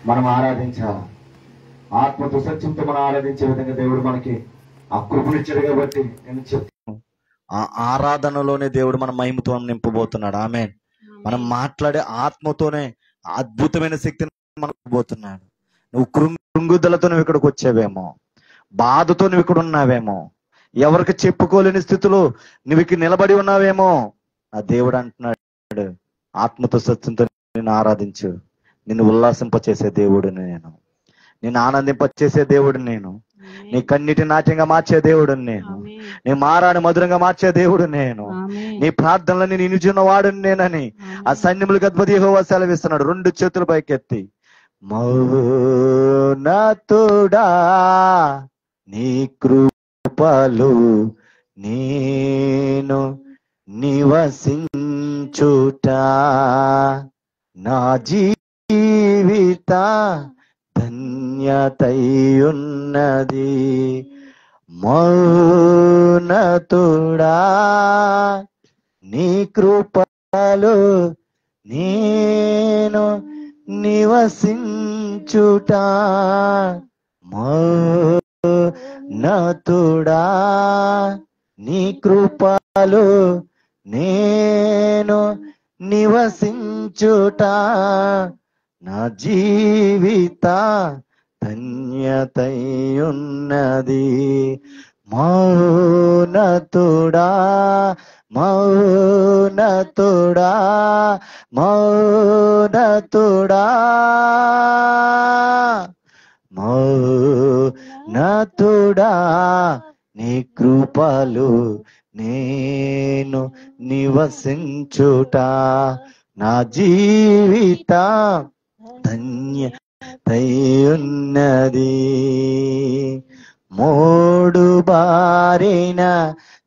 మనం ఆరాధించాలి. ఆత్మతో సత్యంతో మనం ఆరాధించే విధంగా దేవుడు మనకి ఆ కృపనిచ్చాడు. కాబట్టి నేను చెప్తాను, ఆ ఆరాధనలోనే దేవుడు మన మహిమతో నింపబోతున్నాడు. ఆమేన్. మనం మాట్లాడే ఆత్మతోనే అద్భుతమైన శక్తిని మనకు పోతున్నాడు. నువ్వు కృంగుదలతో నువ్వు ఇక్కడికి వచ్చావేమో, బాధతో నువ్వు ఇక్కడ ఉన్నావేమో, ఎవరికి చెప్పుకోలేని స్థితిలో నువ్వు ఇక్కడ నిలబడి ఉన్నావేమో, ఆ దేవుడు అంటున్నాడు, ఆత్మతో సత్యంతో నిన్ను ఆరాధించు. నిన్ను ఉల్లాసింపచేసే దేవుడిని నేను, నిన్ను ఆనందింపచేసే దేవుడిని నేను, నీ కన్నిటి నాట్యంగా మార్చే దేవుడిని నేను, నీ మారాన్ని మధురంగా మార్చే దేవుడు నేను, నీ ప్రార్థనలని నేను నిలుచున్న వాడుని నేనని ఆ సైన్యములకు అధిపతి యెహోవా సెలవిస్తున్నాడు. 2 చేతులు పైకెత్తి, మౌనతుడా నీ కృపలు నేను నివసించుట నా జీవిత ధన్యతయున్నది. మౌనతుడా నీ కృపలు నేను నివసించుట, మౌనతుడా నీ కృపలు నేను నివసించుట నా జీవిత ధన్యతయున్నది. మౌనతుడా మౌనతుడా మౌనతుడా మౌనతుడా నీ కృపలు నేను నివసించుట నా జీవిత ధన్యతయున్నది. మోడు బారిన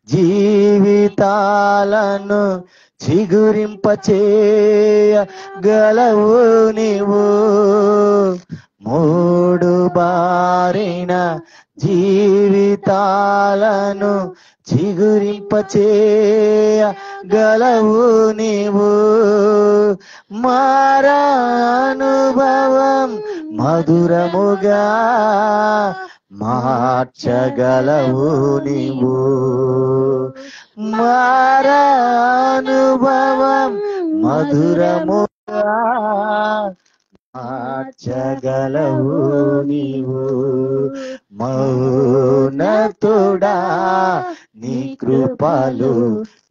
జీవితాలను చిగురింపచేయగలవు నీవు. మోడు బారిన జీవితాలను చిగురింపచేయగలవు నీవు. మారానుభవం మధురముగా మార్చగలవు నీవు. మారానుభవం మధురముగా మార్చగలవు నీవు. మౌనతుడా నీ కృపలు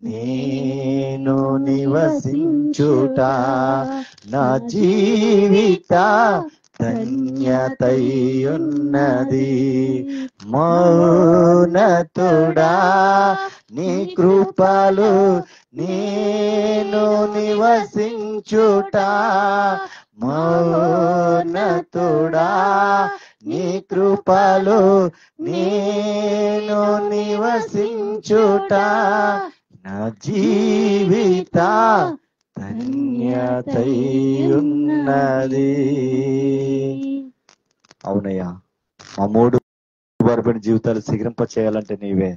నేను నివసించుట నా జీవిత ధన్యతయున్నది. మౌనతుడా నీ కృపలు నేను నివసించుట, మౌనతుడా నీ కృపలు నేను నివసించుట నా జీవిత ధన్యతయున్నది. అవునయ్యా, మా మూడు వరపడిన జీవితాలు శిఖరింప చేయాలంటే నీవే.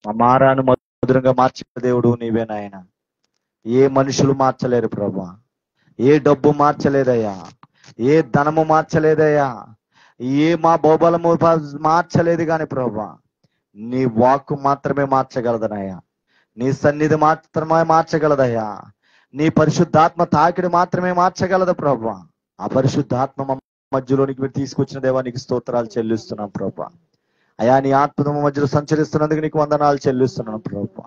మా మారాను మధురంగా మార్చే దేవుడు నీవే నాయన. ఏ మనుషులు మార్చలేరు ప్రభా, ఏ డబ్బు మార్చలేదయ్యా, ఏ ధనము మార్చలేదయ్యా, ఏ మా బోబలము మార్చలేదు కానీ ప్రభా, నీ వాక్కు మాత్రమే మార్చగలదనయ్యా. నీ సన్నిధి మాత్రమే మార్చగలదయ్యా. నీ పరిశుద్ధాత్మ తాకిడి మాత్రమే మార్చగలదు ప్రభా. ఆ పరిశుద్ధాత్మ మధ్యలోనికి మీరు తీసుకొచ్చిన దేవానికి స్తోత్రాలు చెల్లిస్తున్నాం ప్రభా. అయా నీ ఆత్మ మధ్యలో సంచరిస్తున్నందుకు నీకు వందనాలు చెల్లిస్తున్నాం ప్రభా.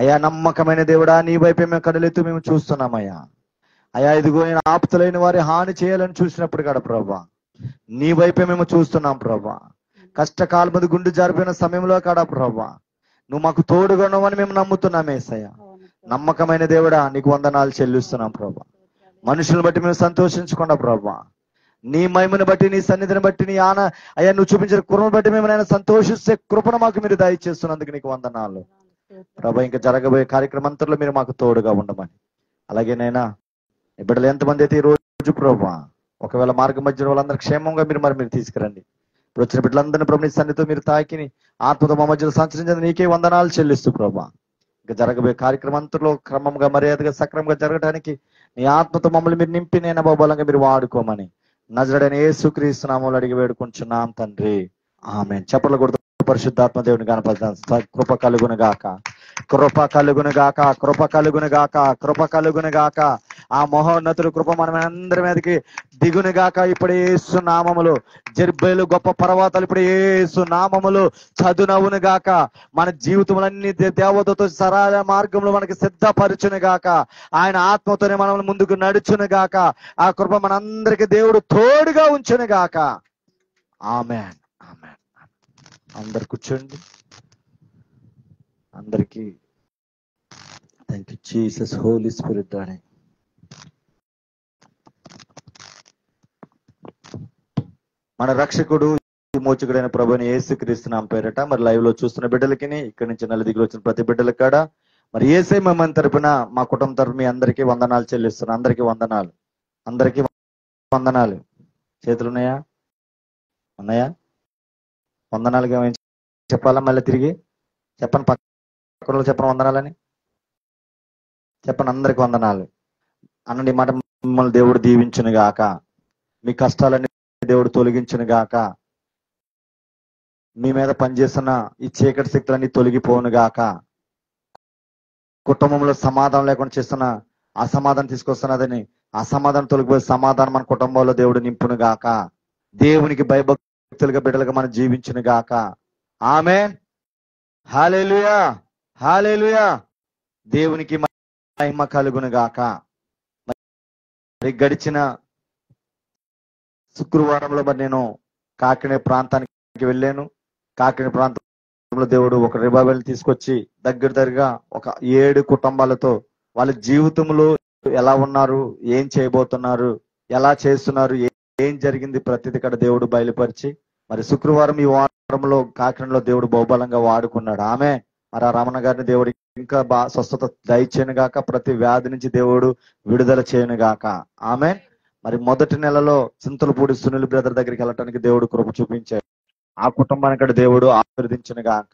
అయా నమ్మకమైన దేవుడా, నీ వైపే మేము కడలెత్తు మేము చూస్తున్నామయ్యా. అయా ఇదిగో నేను ఆప్తులైన వారి హాని చేయాలని చూసినప్పుడు కదా ప్రభా, నీ వైపే మేము చూస్తున్నాం ప్రభా. కష్టకాలం మీద గుండె జారిపోయిన సమయంలో కాడా ప్రభా, నువ్వు మాకు తోడుగా ఉన్నావని మేము నమ్ముతున్నాం యేసయ్య. నమ్మకమైన దేవుడా, నీకు వందనాలు చెల్లిస్తున్నాం ప్రభా. మనుషులను బట్టి మేము సంతోషించకుండా ప్రభా, నీ మహిమను బట్టి, నీ సన్నిధిని బట్టి, నీ అయ్యా నువ్వు చూపించిన కృపను బట్టి మేము నేను సంతోషిస్తే కృపను మాకు మీరు దయచేస్తున్నందుకు నీకు వందనాలు ప్రభా. ఇంకా జరగబోయే కార్యక్రమంతలో మీరు మాకు తోడుగా ఉండమని, అలాగే నైనా ఈ బిడ్డలు ఎంతమంది అయితే ఈ రోజు ప్రభా ఒకవేళ మార్గ మధ్యలో వాళ్ళందరూ క్షేమంగా మీరు తీసుకురండి. ఇప్పుడు వచ్చిన బిడ్డలందరినీ ప్రభు నీ సన్నిధితో మీరు తాకిని ఆత్మతో మా మధ్యలో సంచరించేది నీకే వందనాలు చెల్లిస్తూ ప్రభా. ఇంకా జరగబోయే కార్యక్రమంతలో క్రమంగా మర్యాదగా సక్రమంగా జరగడానికి నీ ఆత్మతో మమ్మల్ని మీరు నింపి నేను బలంగా మీరు వాడుకోమని నజరేయుడైన యేసుక్రీస్తు నామములో అడిగి వేడుకుంటున్నాం తండ్రి, ఆమేన్. చప్పట్లు కొడుతూ పరిశుద్ధాత్మ దేవుని కనపడతాం. కృప కలుగును గాక, కృప కలుగును గాక, కృప కలుగును గాక, కృప కలుగును గాక. ఆ మహోన్నతుడు కృప మన అందరి మీదకి దిగును గాక. ఇప్పుడు యేసు నామములు జెరుబ్బేలు గొప్ప పర్వతాలు ఇప్పుడు యేసు నామములు చదునవును గాక. మన జీవితములన్నీ దేవతతో సరళ మార్గంలో మనకి సిద్ధపరచును గాక. ఆయన ఆత్మతోనే మనం ముందుకు నడుచును గాక. ఆ కృప మనందరికి దేవుడు తోడుగా ఉంచును గాక. ఆమేన్, ఆమేన్. అందరు కూర్చోండి. అందరికి thank you Jesus, Holi spirit అని. మన రక్షకుడు విమోచకుడైన ప్రభుని యేసుక్రీస్తు నామమున పేరట మరి లైవ్ లో చూస్తున్న బిడ్డలకి, ఇక్కడి నుంచి నలుదిగులు వచ్చిన ప్రతి బిడ్డలకి కాడ మరి యేసే మమ్మల్ని తరపున మా కుటుంబం తరపున మీ అందరికీ వందనాలు చెల్లిస్తున్నాను. అందరికీ వందనాలు, అందరికీ వందనాలు. చేతులు ఉన్నాయా? ఉన్నాయా? వందనాలుగా ఏమైనా చెప్పాలా? మళ్ళీ తిరిగి చెప్పండి, పక్కన చెప్పండి వందనాలని చెప్పండి. అందరికి వందనాలు అనండి మాట. మిమ్మల్ని దేవుడు దీవించును గాక, మీ కష్టాలన్నీ దేవుడు తొలగించును గాక, మీ మీద పనిచేస్తున్న ఈ చీకటి శక్తులన్నీ తొలగిపోను గాక, కుటుంబంలో సమాధానం లేకుండా చేస్తున్న అసమాధానం తీసుకొస్తున్నదని అసమాధానం తొలగిపోయి సమాధానం మన కుటుంబంలో దేవుడు నింపును గాక. దేవునికి భయభక్తులుగా బిడ్డలుగా మనం జీవించును గాక. ఆమేన్, హల్లెలూయా, హల్లెలూయా. దేవునికి మహిమ కలుగును గాక. మరి గడిచిన శుక్రవారంలో మరి నేను కాకినాడ ప్రాంతానికి వెళ్ళాను. కాకినాడ ప్రాంతంలో దేవుడు ఒక రివైవల్ తీసుకొచ్చి దగ్గరగా ఒక 7 కుటుంబాలతో వాళ్ళ జీవితంలో ఎలా ఉన్నారు, ఏం చేయబోతున్నారు, ఎలా చేస్తున్నారు, ఏం జరిగింది ప్రతిది ఇక్కడ దేవుడు బయలుపరిచి మరి శుక్రవారం ఈ వారంలో కాకినాడలో దేవుడు బహుబలంగా వాడుకున్నాడు. ఆమె మరి ఆ రమణ గారిని దేవుడు ఇంకా స్వస్థత దయచేయను గాక, ప్రతి వ్యాధి నుంచి దేవుడు విడుదల చేయను గాక. ఆమె మరి మొదటి నెలలో చింతలపూడి సునీల్ బ్రదర్ దగ్గరికి వెళ్ళటానికి దేవుడు కృప చూపించాడు. ఆ కుటుంబానికి దేవుడు ఆశీర్వదించును గాక.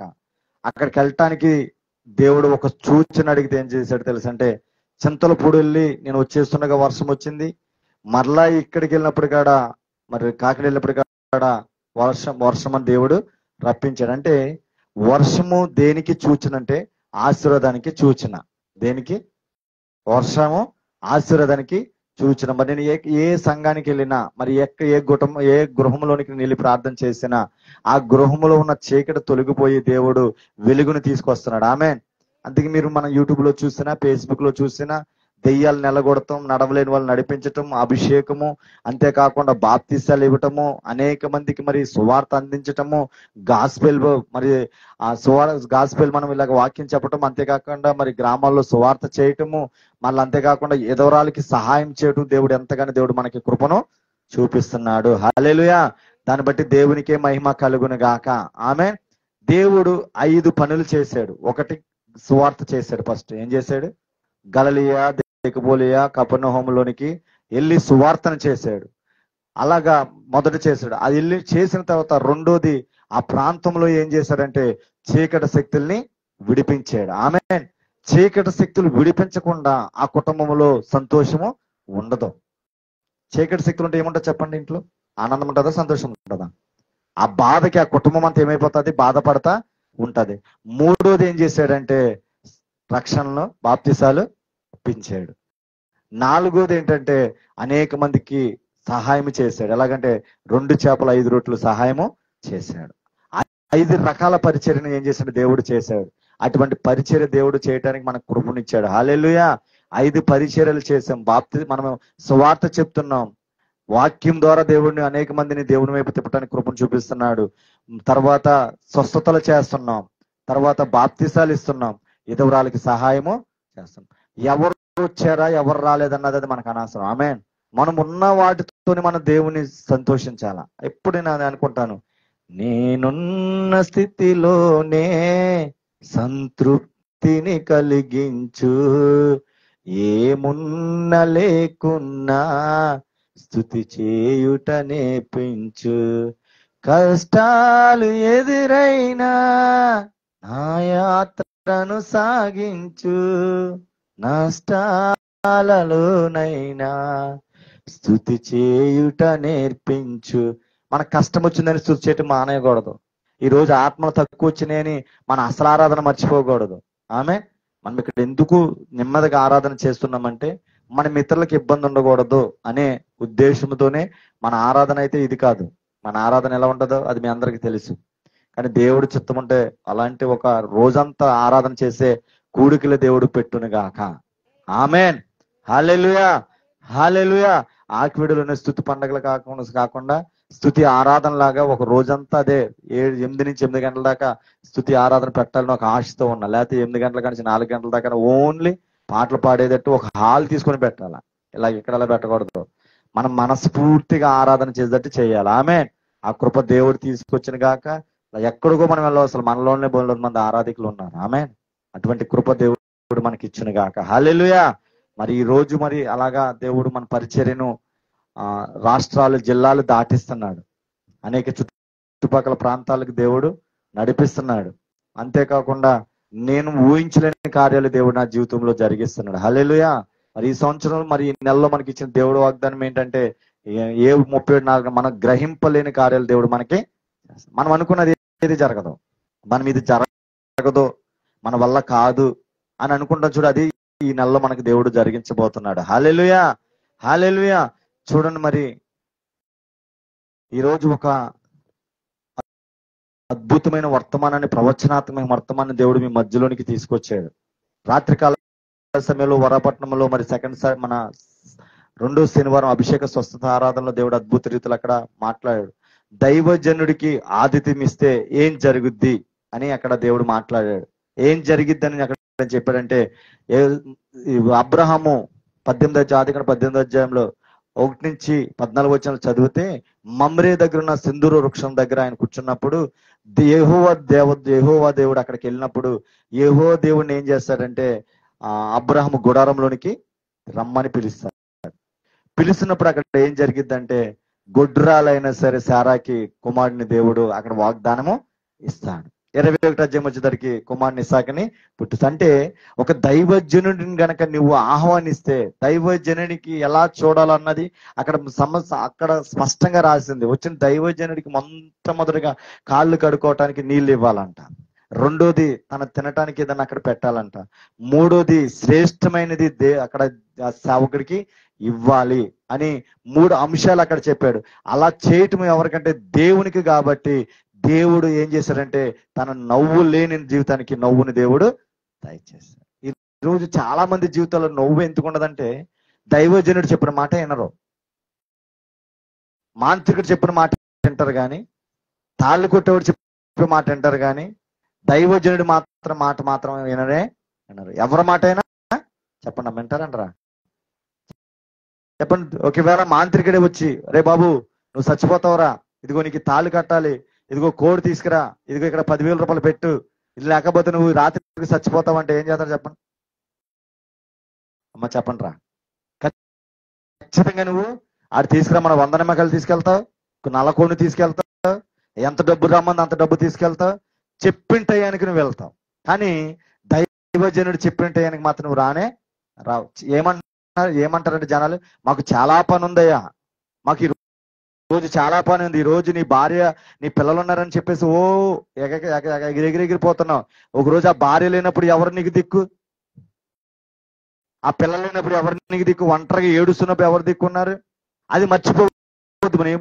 అక్కడికి వెళ్ళటానికి దేవుడు ఒక సూచన అడిగితే ఏం చేశాడు తెలుసంటే, చింతలపూడి వెళ్ళి నేను వచ్చేస్తుండగా వర్షం వచ్చింది. మరలా ఇక్కడికి వెళ్ళినప్పుడు కాడ మరి కాకినాడ వెళ్ళినప్పుడు కాడ వర్షం అని దేవుడు రప్పించాడు. అంటే వర్షము దేనికి సూచన అంటే ఆశీర్వాదానికి సూచన. దేనికి? వర్షము ఆశీర్వాదానికి సూచన. మరి నేను ఏ సంఘానికి వెళ్ళినా మరి ఏ గృహంలోనికి వెళ్ళి ప్రార్థన చేసినా ఆ గృహంలో ఉన్న చీకటి తొలగిపోయి దేవుడు వెలుగును తీసుకొస్తున్నాడు. ఆమేన్. అందుకే మీరు మన యూట్యూబ్ లో చూసినా, ఫేస్బుక్ లో చూసినా దెయ్యాలు నెలగొడటం, నడవలేని వాళ్ళు నడిపించటం, అభిషేకము, అంతేకాకుండా బాప్తిసాలు ఇవ్వటము, అనేక మందికి మరి సువార్త అందించటము, గాస్పెల్ మరి ఆ గాస్పెల్ మనం ఇలాగ వాక్యం చెప్పటం, అంతేకాకుండా మరి గ్రామాల్లో సువార్త చేయటము, మళ్ళీ అంతేకాకుండా ఎదవరాలకి సహాయం చేయటం దేవుడు ఎంతగానో దేవుడు మనకి కృపను చూపిస్తున్నాడు. హల్లెలూయా. దాన్ని బట్టి దేవునికే మహిమ కలుగును గాక. ఆమేన్. దేవుడు 5 పనులు చేశాడు. ఒకటి సువార్త చేశాడు. ఫస్ట్ ఏం చేశాడు? గలిలయ, దెకపొలియ, కపెర్నహూములోనికి వెళ్ళి సువార్తను చేశాడు. అలాగా మొదట చేశాడు. అది వెళ్ళి చేసిన తర్వాత రెండోది ఆ ప్రాంతంలో ఏం చేశాడంటే చీకటి శక్తుల్ని విడిపించాడు. ఆమేన్. చీకటి శక్తులు విడిపించకుండా ఆ కుటుంబంలో సంతోషము ఉండదు. చీకటి శక్తులు ఉంటే ఏముంటుంది చెప్పండి? ఇంట్లో ఆనందం ఉంటుందా, సంతోషం ఉంటుందా? ఆ బాధకి ఆ కుటుంబం అంతా ఏమైపోతుంది? బాధపడతా ఉంటది. మూడోది ఏం చేశాడంటే రక్షణలో బాప్తిసాలు ఇప్పించాడు. నాలుగోది ఏంటంటే అనేక మందికి సహాయం చేశాడు. ఎలాగంటే 2 చేపలు 5 రొట్టెలు సహాయము చేశాడు. 5 రకాల పరిచర్యను ఏం చేశాడు? దేవుడు చేశాడు. అటువంటి పరిచర్య దేవుడు చేయడానికి మనకు కృపనిచ్చాడు. హల్లెలూయా. 5 పరిచర్యలు చేసాం. మనం సువార్త చెప్తున్నాం. వాక్యం ద్వారా దేవుడిని అనేక మందిని దేవుని వైపు తిప్పడానికి కృపను చూపిస్తున్నాడు. తర్వాత స్వస్థతలు చేస్తున్నాం. తర్వాత బాప్తిసాలు ఇస్తున్నాం. ఎదురాలకి సహాయము చేస్తున్నాం. ఎవరు వచ్చారా, ఎవరు రాలేదన్నది అది మనకు అనవసరం. ఆమేన్. మనం ఉన్న వాటితోనే మన దేవుని సంతోషించాలా. ఎప్పుడు నేను అనుకుంటాను, నేనున్న స్థితిలోనే సంతృప్తిని కలిగించు, ఏమున్న లేకున్నా స్తుతి చేయుట నేర్పించు, కష్టాలు ఎదురైనా నా యాత్రను సాగించు, నష్టాలలోనైనా స్తుతి చేయుట నేర్పించు. మనకు కష్టం వచ్చిందని స్తుతి చేయటం మానేయకూడదు. ఈ రోజు ఆత్మలు తక్కువ వచ్చినాయని మన అసలు ఆరాధన మర్చిపోకూడదు. ఆమె మనం ఇక్కడ ఎందుకు నెమ్మదిగా ఆరాధన చేస్తున్నామంటే మన మిత్రులకు ఇబ్బంది ఉండకూడదు అనే ఉద్దేశంతోనే మన ఆరాధన అయితే ఇది కాదు. మన ఆరాధన ఎలా ఉంటుందో అది మీ అందరికీ తెలుసు. కానీ దేవుడు చిత్తం ఉంటే అలాంటి ఒక రోజంతా ఆరాధన చేసే కూడికల దేవుడు పెట్టును గాక. ఆమెన్. హల్లెలూయా, హల్లెలూయా. ఆకివీడులోనే స్తుతి పండుగలు కాకుండా స్తుతి ఆరాధన లాగా ఒక రోజంతా అదే 8 నుంచి 8 గంటల దాకా స్తుతి ఆరాధన పెట్టాలని ఒక ఆశతో ఉన్నా. లేకపోతే 8 గంటల నుంచి 4 గంటల దాకా ఓన్లీ పాటలు పాడేటట్టు ఒక హాల్ తీసుకొని పెట్టాలా. ఇలా ఇక్కడ పెట్టకూడదు. మనం మనస్ఫూర్తిగా ఆరాధన చేసేటట్టు చేయాలి. ఆమె ఆ కృప దేవుడు తీసుకొచ్చిన గాక. ఎక్కడికో మనం వెళ్ళవు, అసలు మనలోనే 100 మంది ఆరాధికులు ఉన్నారు. ఆమె అటువంటి కృప దేవుడు మనకి ఇచ్చిన గాక. హల్లెలూయా. మరి ఈ రోజు మరి అలాగా దేవుడు మన పరిచర్యను రాష్ట్రాలు, జిల్లాలు దాటిస్తున్నాడు. అనేక చుట్టుపక్కల ప్రాంతాలకు దేవుడు నడిపిస్తున్నాడు. అంతేకాకుండా నేను ఊహించలేని కార్యాలు దేవుడు నా జీవితంలో జరిగిస్తున్నాడు. హల్లెలూయా. మరి ఈ సంవత్సరం, మరి ఈ నెలలో మనకి ఇచ్చిన దేవుడు వాగ్దానం ఏంటంటే 37 మనం గ్రహింపలేని కార్యాలు దేవుడు మనకి, మనం అనుకున్నది ఏది జరగదు, మనం ఇది జరగదు, మన వల్ల కాదు అని అనుకుంటాం చూడు, అది ఈ నెలలో మనకి దేవుడు జరిగించబోతున్నాడు. హల్లెలూయా, హల్లెలూయా. చూడండి, మరి ఈరోజు ఒక అద్భుతమైన వర్తమానాన్ని, ప్రవచనాత్మక వర్తమానాన్ని దేవుడు మీ మధ్యలోనికి తీసుకొచ్చాడు. రాత్రికాల సమయంలో వరపట్నంలో మరి మన 2వ శనివారం అభిషేక స్వస్థత ఆరాధనలో దేవుడు అద్భుత రీతిలో అక్కడ మాట్లాడాడు. దైవజనుడికి ఆతిథ్యం ఇస్తే ఏం జరుగుద్ది అని అక్కడ దేవుడు మాట్లాడాడు. ఏం జరిగిద్దని అక్కడ చెప్పాడంటే, అబ్రహాము 18వ అధ్యాయంలో 1 నుంచి 14 వచనాలు చదివితే, మమ్రే దగ్గర ఉన్న సింధూర వృక్షం దగ్గర ఆయన కూర్చున్నప్పుడు యెహోవా దేవుడు అక్కడికి వెళ్ళినప్పుడు యెహోవా దేవుడిని ఏం చేస్తాడంటే అబ్రహాము గుడారంలోనికి రమ్మని పిలుస్తాడు. పిలిచినప్పుడు అక్కడ ఏం జరిగిద్దంటే, గొడ్రాలైనా సరే శారాకి కుమారుని దేవుడు అక్కడ వాగ్దానము ఇస్తాడు. 21వ అధ్యాయం వచ్చేసరికి కుమారుని ఇస్సాకుని పుట్టుస్తా. అంటే ఒక దైవజనుడిని గనక నువ్వు ఆహ్వానిస్తే దైవజనుడికి ఎలా చూడాలన్నది అక్కడ స్పష్టంగా రాసింది. వచ్చిన దైవజనుడికి మొట్టమొదటిగా కాళ్ళు కడుక్కోవటానికి నీళ్ళు ఇవ్వాలంట. 2వది తన తినటానికి ఏదైనా అక్కడ పెట్టాలంట. 3వది శ్రేష్టమైనది అక్కడ సేవకుడికి ఇవ్వాలి అని 3 అంశాలు అక్కడ చెప్పాడు. అలా చేయటం ఎవరికంటే దేవునికి. కాబట్టి దేవుడు ఏం చేశాడంటే తన నవ్వు లేని జీవితానికి నవ్వుని దేవుడు దయచేశాడు. ఈ రోజు చాలా మంది జీవితాల్లో నవ్వు ఎందుకు ఉండదంటే, దైవజనుడు చెప్పిన మాట వినరు, మాంత్రికుడు చెప్పిన మాట వింటారు కానీ, తాళ్ళు కొట్టేవాడు చెప్పిన మాట వింటారు కానీ, దైవజనుడు మాట వినరు. ఎవరి మాట అయినా చెప్పండి, వింటారంటారా? చెప్పండి. ఒకవేళ మాంత్రికుడే వచ్చి, రే బాబు నువ్వు చచ్చిపోతావురా, ఇదిగో నీకు తాళ్ళు కట్టాలి, ఇదిగో కోడి తీసుకురా, ఇదిగో ఇక్కడ 10,000 రూపాయలు పెట్టు, ఇది లేకపోతే నువ్వు రాత్రికి చచ్చిపోతావు అంటే ఏం చేస్తారు చెప్పండి? అమ్మ చెప్పండి రా. ఖచ్చితంగా నువ్వు ఆడు తీసుకురా, మన 100 నిమ్మకాయలు తీసుకెళ్తావు, నల్ల కోడిని తీసుకెళ్తావు, ఎంత డబ్బు రమ్మంది అంత డబ్బు తీసుకెళ్తావు, చెప్పిన టయానికి నువ్వు వెళ్తావు. కానీ దైవజనుడు చెప్పిన టయానికి మాత్రం నువ్వు రానే రావు. ఏమంటారంటే జనాలు, మాకు చాలా పని ఉందయ్యా, మాకు ఈ రోజు చాలా పని ఉంది, ఈ రోజు నీ భార్య నీ పిల్లలు ఉన్నారని చెప్పేసి ఎగిరెగిరిపోతున్నావు. ఒక రోజు ఆ భార్య లేనప్పుడు ఎవరు నీకు దిక్కు? ఆ పిల్లలు లేనప్పుడు ఎవరు నీకు దిక్కు? ఒంటరిగా ఏడుస్తున్నప్పుడు ఎవరు దిక్కున్నారు? అది మర్చిపోవద్దు.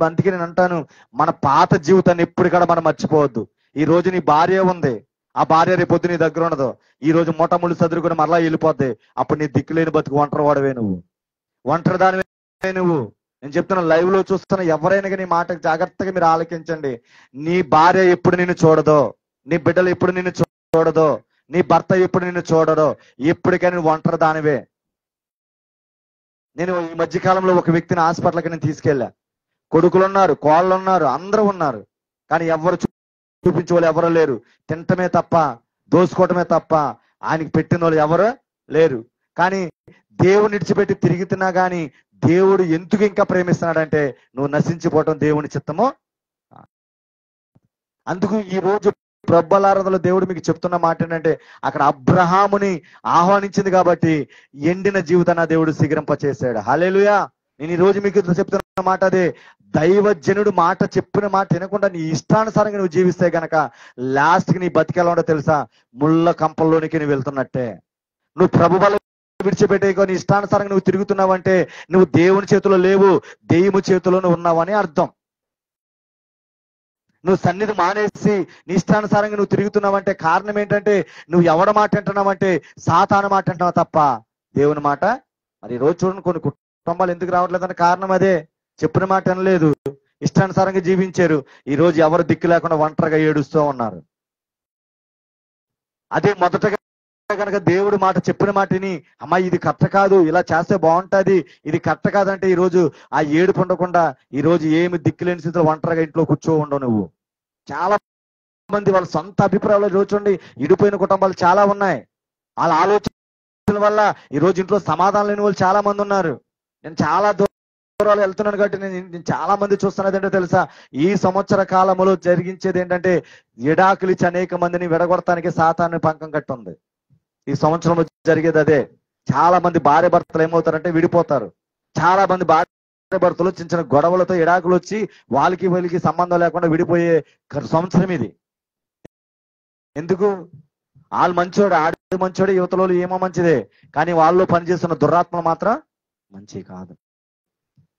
అందుకే నేను అంటాను, మన పాత జీవితాన్ని ఎప్పుడు కూడా మనం మర్చిపోవద్దు. ఈ రోజు నీ భార్య ఉంది, ఆ భార్య రేపొద్దు నీ దగ్గర ఉండదు. ఈ రోజు మూటముళ్ళు చదువుకుని మరలా వెళ్ళిపోద్ది. అప్పుడు నీ దిక్కులేని బతుకు ఒంటరి వాడవే నువ్వు, ఒంటరి దానివే నువ్వు. నేను చెప్తున్నా, లైవ్ లో చూస్తున్న ఎవరైనా కానీ మాట జాగ్రత్తగా మీరు ఆలకించండి. నీ భార్య ఎప్పుడు నిన్ను చూడదో, నీ బిడ్డలు ఎప్పుడు నిన్ను చూడదో, నీ భర్త ఎప్పుడు నిన్ను చూడదో, ఎప్పటికైనా నువ్వు ఒంటరి దానివే. నేను ఈ మధ్యకాలంలో ఒక వ్యక్తిని హాస్పిటల్కి నేను తీసుకెళ్ళా. కొడుకులు ఉన్నారు, కోళ్ళు ఉన్నారు, అందరూ ఉన్నారు, కానీ ఎవరు చూపించే వాళ్ళు ఎవరు లేరు. తినటమే తప్ప, దోసుకోవటమే తప్ప ఆయనకి పెట్టిన వాళ్ళు ఎవరు లేరు. కానీ దేవుని విడిచిపెట్టి తిరుగుతున్నా కానీ దేవుడు ఎందుకు ఇంకా ప్రేమిస్తున్నాడంటే, నువ్వు నశించిపోవటం దేవుని చిత్తము. అందుకు ఈ రోజు ప్రబ్బలారాధనలో దేవుడు మీకు చెప్తున్న మాట ఏంటంటే, అక్కడ అబ్రహాముని ఆహ్వానించింది కాబట్టి ఎండిన జీవితాన్ని దేవుడు శిఖరింప చేశాడు. హల్లెలూయా. నేను ఈ రోజు మీకు చెప్తున్న మాట అదే, దైవజనుడు మాట చెప్పిన మాట వినకుండా నీ ఇష్టానుసారంగా నువ్వు జీవిస్తే గనక లాస్ట్కి నీ బతికేలా ఉండో తెలుసా? ముళ్ళ కంపల్లోనికి నువ్వు వెళ్తున్నట్టే. నువ్వు ప్రభు వల్ల విడిచిపెట్టేకో నీ ఇష్టానుసారంగా నువ్వు తిరుగుతున్నావంటే నువ్వు దేవుని చేతిలో లేవు, దెయ్యము చేతిలో నువ్వు ఉన్నావని అర్థం. నువ్వు సన్నిధి మానేసి నీ ఇష్టానుసారంగా నువ్వు తిరుగుతున్నావంటే కారణం ఏంటంటే నువ్వు ఎవడ మాట వింటున్నావంటే సాతాను మాట వింటున్నావు తప్ప దేవుని మాట. మరి ఈ రోజు చూడండి కొన్ని కుటుంబాలు ఎందుకు రావట్లేదని కారణం అదే, చెప్పిన మాట వినలేదు, ఇష్టానుసారంగా జీవించారు. ఈ రోజు ఎవరు దిక్కు లేకుండా ఒంటరిగా ఏడుస్తూ ఉన్నారు. అదే మొదటగా కనుక దేవుడు మాట చెప్పిన మాటని, అమ్మా ఇది కరెక్ట్ కాదు, ఇలా చేస్తే బాగుంటది, ఇది కరెక్ట్ కాదంటే ఈ రోజు ఆ ఏడుపు ఉండకుండా ఈ రోజు ఏమి దిక్కులేని స్థితిలో ఒంటరిగా ఇంట్లో కూర్చో ఉండవు నువ్వు. చాలా మంది వాళ్ళ సొంత అభిప్రాయాలు రోజు చూడండి, ఇడిపోయిన కుటుంబాలు చాలా ఉన్నాయి. వాళ్ళ ఆలోచన వల్ల ఈ రోజు ఇంట్లో సమాధానం లేని వాళ్ళు చాలా మంది ఉన్నారు. నేను చాలా దూరాలు వెళ్తున్నాను కాబట్టి నేను చాలా మంది చూస్తున్నది ఏంటో తెలుసా? ఈ సంవత్సర కాలంలో జరిగించేది ఏంటంటే ఎడాకులిచ్చి అనేక మందిని విడగొడటానికి సాతాను పంకం కట్టుంది. ఈ సంవత్సరంలో జరిగేది అదే. చాలా మంది భార్య భర్తలు ఏమవుతారంటే విడిపోతారు. చాలా మంది భార్య భర్తలు చిన్న చిన్న గొడవలతో ఎడాకులు వచ్చి వాళ్ళకి వీళ్ళకి సంబంధం లేకుండా విడిపోయే సంవత్సరం ఇది. ఎందుకు? వాళ్ళు మంచోడు, ఆడు మంచోడు, యువతలో ఏమో మంచిదే, కానీ వాళ్ళు పనిచేస్తున్న దురాత్మలు మాత్రం మంచి కాదు.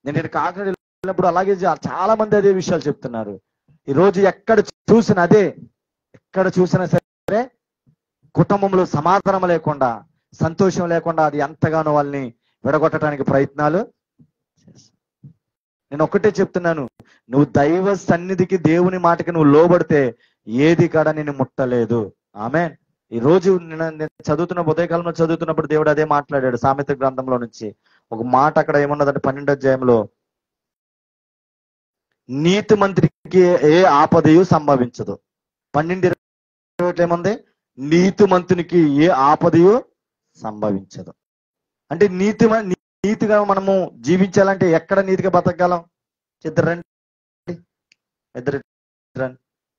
నేను కాకినాడ వెళ్ళినప్పుడు అలాగే చాలా మంది అదే విషయాలు చెప్తున్నారు. ఈ రోజు ఎక్కడ చూసినా అదే, ఎక్కడ చూసినా సరే కుటుంబంలో సమాధానం లేకుండా, సంతోషం లేకుండా అది ఎంతగానో వాళ్ళని విడగొట్టడానికి ప్రయత్నాలు చేస్తారు. నేను ఒక్కటే చెప్తున్నాను, నువ్వు దైవ సన్నిధికి దేవుని మాటకి నువ్వు లోబడితే ఏది కూడా నేను ముట్టలేదు. ఆమేన్. ఈ రోజు నేను చదువుతున్న ఉదయకాలంలో చదువుతున్నప్పుడు దేవుడు అదే మాట్లాడాడు. సామెత గ్రంథంలో నుంచి ఒక మాట అక్కడ ఏమన్నదంటే 12వ అధ్యాయంలో, నీతి మంత్రికి ఏ ఆపదయు సంభవించదు. 12:20 ఏముంది? నీతి మంతునికి ఏ ఆపదయు సంభవించదు. అంటే నీతిగా మనము జీవించాలంటే ఎక్కడ నీతిగా బతకగలం? ఇద్దరు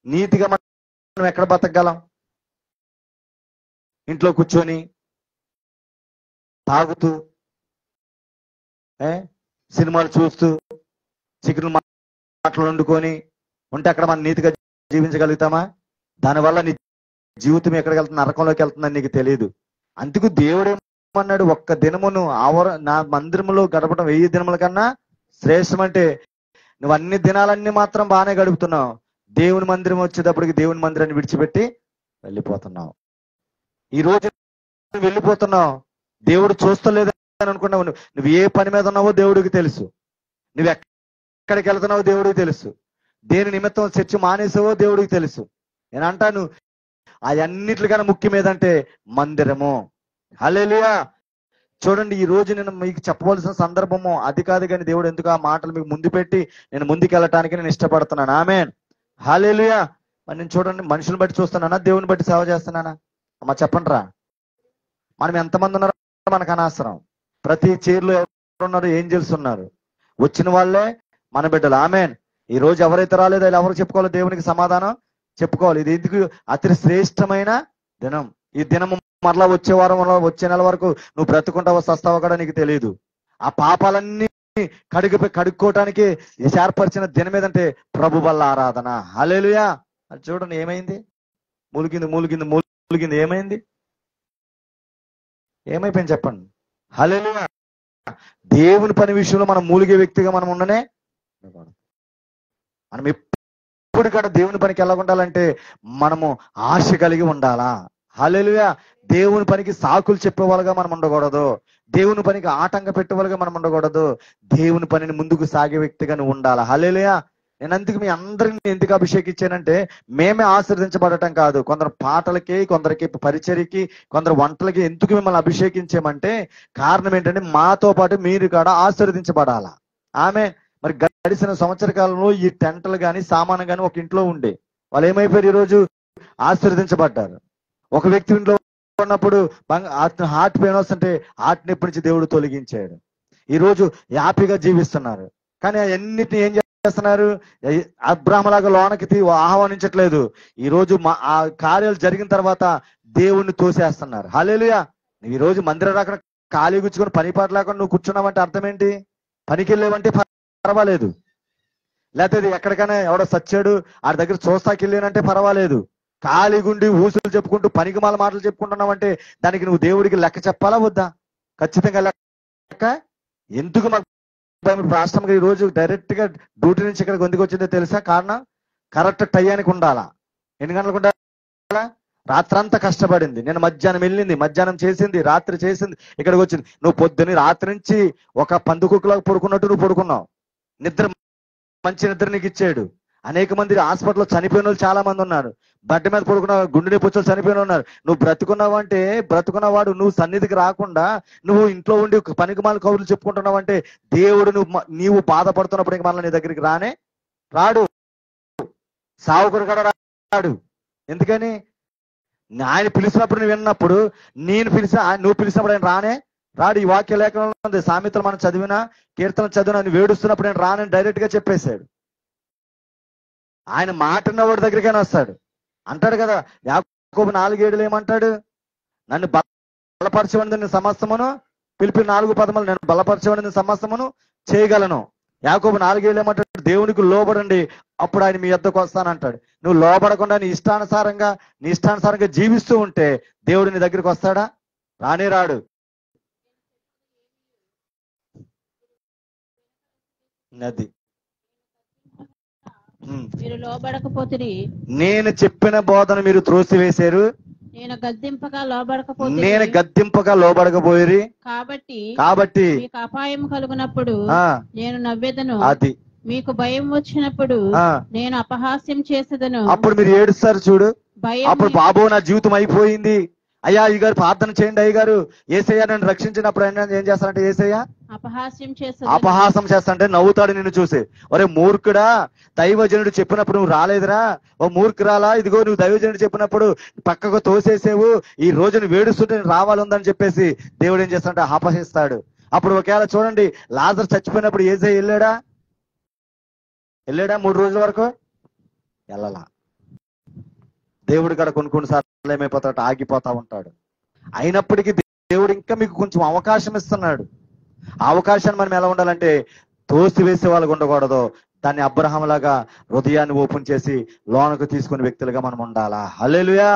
నీతిగా మనం ఎక్కడ బతకగలం? ఇంట్లో కూర్చొని తాగుతూ సినిమాలు చూస్తూ చికెన్ మాటలు వండుకొని ఉంటే అక్కడ మనం నీతిగా జీవించగలుగుతామా? దానివల్ల నీ జీవితం ఎక్కడికి వెళ్తుంది? నరకంలోకి వెళ్తుందని నీకు తెలియదు. అందుకు దేవుడు ఏమన్నాడు, ఒక్క దినమును నా మందిరములో గడపడం 1000 దినముల కన్నా శ్రేష్టం. అంటే నువ్వు అన్ని దినాలన్నీ మాత్రం బాగానే గడుపుతున్నావు, దేవుని మందిరం వచ్చేటప్పటికి దేవుని మందిరాన్ని విడిచిపెట్టి వెళ్ళిపోతున్నావు. ఈ రోజు వెళ్ళిపోతున్నావు, దేవుడు చూస్తలేదని అనుకున్నావు. నువ్వు ఏ పని మీద ఉన్నావో దేవుడికి తెలుసు, నువ్వు ఎక్కడికి వెళ్తున్నావో దేవుడికి తెలుసు, దేని నిమిత్తం చర్చ మానేసావో దేవుడికి తెలుసు. నేను అంటాను అవన్నిటికన్నా ముఖ్యం ఏదంటే మందిరము. హల్లెలూయా. చూడండి, ఈ రోజు నేను మీకు చెప్పవలసిన సందర్భము అది కాదు, కానీ దేవుడు ఎందుకు ఆ మాటలు మీకు ముందు పెట్టి నేను ముందుకు వెళ్ళటానికి నేను ఇష్టపడుతున్నాను. ఆమేన్. హల్లెలూయా. మరి నేను చూడండి, మనుషులను బట్టి చూస్తున్నానా, దేవుని బట్టి సేవ చేస్తున్నానా? అమ్మ చెప్పండి రా. మనం ఎంతమంది ఉన్నారో మనకు అనవసరం. ప్రతి చైర్లో ఎవరు ఉన్నారు? ఏంజల్స్ ఉన్నారు. వచ్చిన వాళ్ళే మన బిడ్డలు. ఆమేన్. ఈ రోజు ఎవరైతే రాలేదో వాళ్ళు ఎవరు చెప్పుకోవాలి? దేవునికి సమాధానం చెప్పుకోవాలి. ఇది ఎందుకు అతి శ్రేష్టమైన దినం. ఈ దినము మరలా వచ్చే వారం, వచ్చే నెల వరకు నువ్వు బ్రతుకుంటావో సస్తావో కూడా నీకు తెలియదు. ఆ పాపాలన్నీ కడుక్కోవటానికి ఏర్పరిచిన దినం ఏదంటే ప్రభు వల్ల ఆరాధన. హల్లెలూయా. అది చూడండి ఏమైంది? మూలిగింది ఏమైంది? ఏమైపోయింది చెప్పండి? హల్లెలూయా. దేవుని పని విషయంలో మనం మూలిగే వ్యక్తిగా మనం ఉండనే. మనం ఎప్పుడు కూడా దేవుని పనికి ఎలా ఉండాలంటే మనము ఆశ కలిగి ఉండాలా. హల్లెలూయా. దేవుని పనికి సాకులు చెప్పేవాళ్ళుగా మనం ఉండకూడదు, దేవుని పనికి ఆటంక పెట్టేవాళ్ళుగా మనం ఉండకూడదు. దేవుని పనిని ముందుకు సాగే వ్యక్తిగా నువ్వు ఉండాలా. హల్లెలూయా. నేను అందుకు మీ అందరిని ఎందుకు అభిషేకించానంటే మేమే ఆశీర్వదించబడటం కాదు, కొందరు పాటలకి, కొందరికి పరిచర్యకి, కొందరు వంటలకి ఎందుకు మిమ్మల్ని అభిషేకించామంటే కారణం ఏంటంటే మాతో పాటు మీరు కూడా ఆశీర్వదించబడాలా. ఆమె మరి గడిచిన సంవత్సర కాలంలో ఈ టెంటలు కానీ సామాను కానీ ఒక ఇంట్లో ఉండే వాళ్ళు ఏమైపోయారు? ఈరోజు ఆశీర్వదించబడ్డారు. ఒక వ్యక్తి ఇంట్లో ఉన్నప్పుడు హార్ట్ పెయిన్ వస్తుంటే హార్ట్ నొప్పి నుంచి దేవుడు తొలగించాడు. ఈరోజు హ్యాపీగా జీవిస్తున్నారు. కానీ అన్నిటిని ఏం చేస్తున్నారు? అబ్రాహ్మలాగా లోనకి ఆహ్వానించట్లేదు. ఈరోజు ఆ కార్యాలు జరిగిన తర్వాత దేవుణ్ణి తోసేస్తున్నారు. హల్లెలూయా. ఈ రోజు మందిరం రాకుండా ఖాళీ కూర్చుకొని పని పాట లేకుండా నువ్వు కూర్చున్నావంటే అర్థం ఏంటి? పనికి వెళ్ళేవంటే పర్వాలేదు, లేకపోతే ఎక్కడికైనా ఎవడో సచ్చాడు ఆ దగ్గర చూస్తాకి వెళ్ళానంటే పర్వాలేదు, ఖాళీగుండి ఊసులు చెప్పుకుంటూ పనికి మాల మాటలు చెప్పుకుంటున్నావంటే దానికి నువ్వు దేవుడికి లెక్క చెప్పాలా వద్దా? ఖచ్చితంగా లెక్క. ఎందుకు మాకు రాష్ట్రంగా ఈ రోజు డైరెక్ట్ గా డ్యూటీ నుంచి ఇక్కడికి ఎందుకు వచ్చిందో తెలుసా? కారణం కరెక్ట్ టయానికి ఉండాలా. ఎన్ని గంటలకు ఉండాలా? రాత్రంతా కష్టపడింది, నేను మధ్యాహ్నం వెళ్ళింది, మధ్యాహ్నం చేసింది, రాత్రి చేసింది, ఇక్కడికి వచ్చింది. నువ్వు పొద్దున్న రాత్రి నుంచి ఒక పందుకుక్కలాగా పడుకున్నట్టు నువ్వు పడుకున్నావు. నిద్ర మంచి నిద్ర నీకు ఇచ్చాడు. అనేక మంది హాస్పిటల్లో చనిపోయిన వాళ్ళు చాలా మంది ఉన్నారు. బడ్డ మీద పడుకున్న గుండె నొప్పి వచ్చి చనిపోయిన ఉన్నారు. నువ్వు బ్రతుకున్నావు అంటే బ్రతుకున్నవాడు నువ్వు సన్నిధికి రాకుండా నువ్వు ఇంట్లో ఉండి పనికి మాల కౌరులు చెప్పుకుంటున్నావు అంటే దేవుడు నీవు బాధపడుతున్నప్పుడు ఇంక మళ్ళీ నీ దగ్గరికి రాడు. సావుకుడు కూడా రాడు. ఎందుకని? ఆయన పిలిచినప్పుడు నువ్వు విన్నప్పుడు, నువ్వు పిలిచినప్పుడు ఆయన రాడు. ఈ వాక్య లేఖనంలో ఉంది, సామెతలు మనం చదివినా కీర్తనలు చదివినా నువ్వు వేడుస్తున్నప్పుడు నేను రానని డైరెక్ట్ గా చెప్పేశాడు. ఆయన మాట ఉన్నవాడి దగ్గరికైనా వస్తాడు. అంటాడు కదా యాకోబు 4:7 ఏమంటాడు? నన్ను బలపరచబడింది నేను సమస్తమును, పిలిపి 4:10 నేను బలపరచబడింది సమస్తమును చేయగలను. యాకోబు 4:7 ఏమంటాడు? దేవునికి లోబడండి అప్పుడు ఆయన మీ యొద్దకు వస్తానంటాడు. నువ్వు లోబడకుండా నీ ఇష్టానుసారంగా జీవిస్తూ ఉంటే దేవుడు నీ దగ్గరికి వస్తాడా? రాడు. నది మీరు లోబడకపోతే నేను చెప్పిన బోధన మీరు త్రోసివేశారు, నేను గద్దింపగా లోబడకపోయి కాబట్టి మీకు అపాయం కలుగునప్పుడు నేను నవ్వెదను, అది మీకు భయం వచ్చినప్పుడు నేను అపహాస్యం చేసేదను. అప్పుడు మీరు ఏడుస్తారు చూడు. అప్పుడు బాబు నా జీవితం అయిపోయింది, అయ్యా అయ్యగారు ప్రార్థన చేయండి, అయ్యగారు ఏసయ్య నన్ను రక్షించినప్పుడు ఏం చేస్తానంటే ఏసయ్య అపహాసం చేస్తానంటే నవ్వుతాడు నిన్ను చూసి. ఒరే మూర్ఖుడా, దైవజనుడు చెప్పినప్పుడు నువ్వు రాలేదురా, ఓ మూర్ఖురాలా, ఇదిగో నువ్వు దైవజనుడు చెప్పినప్పుడు పక్కకు తోసేసేవు, ఈ రోజు నువ్వు వేడుస్తుంటే నేను రావాలందని చెప్పేసి దేవుడు ఏం చేస్తాడంటే అపహసిస్తాడు. అప్పుడు ఒకవేళ చూడండి, లాజరు చచ్చిపోయినప్పుడు ఏసయ్య వెళ్ళాడా? 3 రోజుల వరకు వెళ్ళలా. దేవుడి కాడ కొన్ని సార్లు ఏమైపోతాడు, ఆగిపోతా ఉంటాడు. అయినప్పటికీ దేవుడు ఇంకా మీకు కొంచెం అవకాశం ఇస్తున్నాడు. ఆ అవకాశాన్ని మనం ఎలా ఉండాలంటే తోసివేసే వాళ్ళకు ఉండకూడదు. దాన్ని అబ్రహాం లాగా హృదయాన్ని ఓపెన్ చేసి లోనకు తీసుకునే వ్యక్తులుగా మనం ఉండాలా. హల్లెలూయా,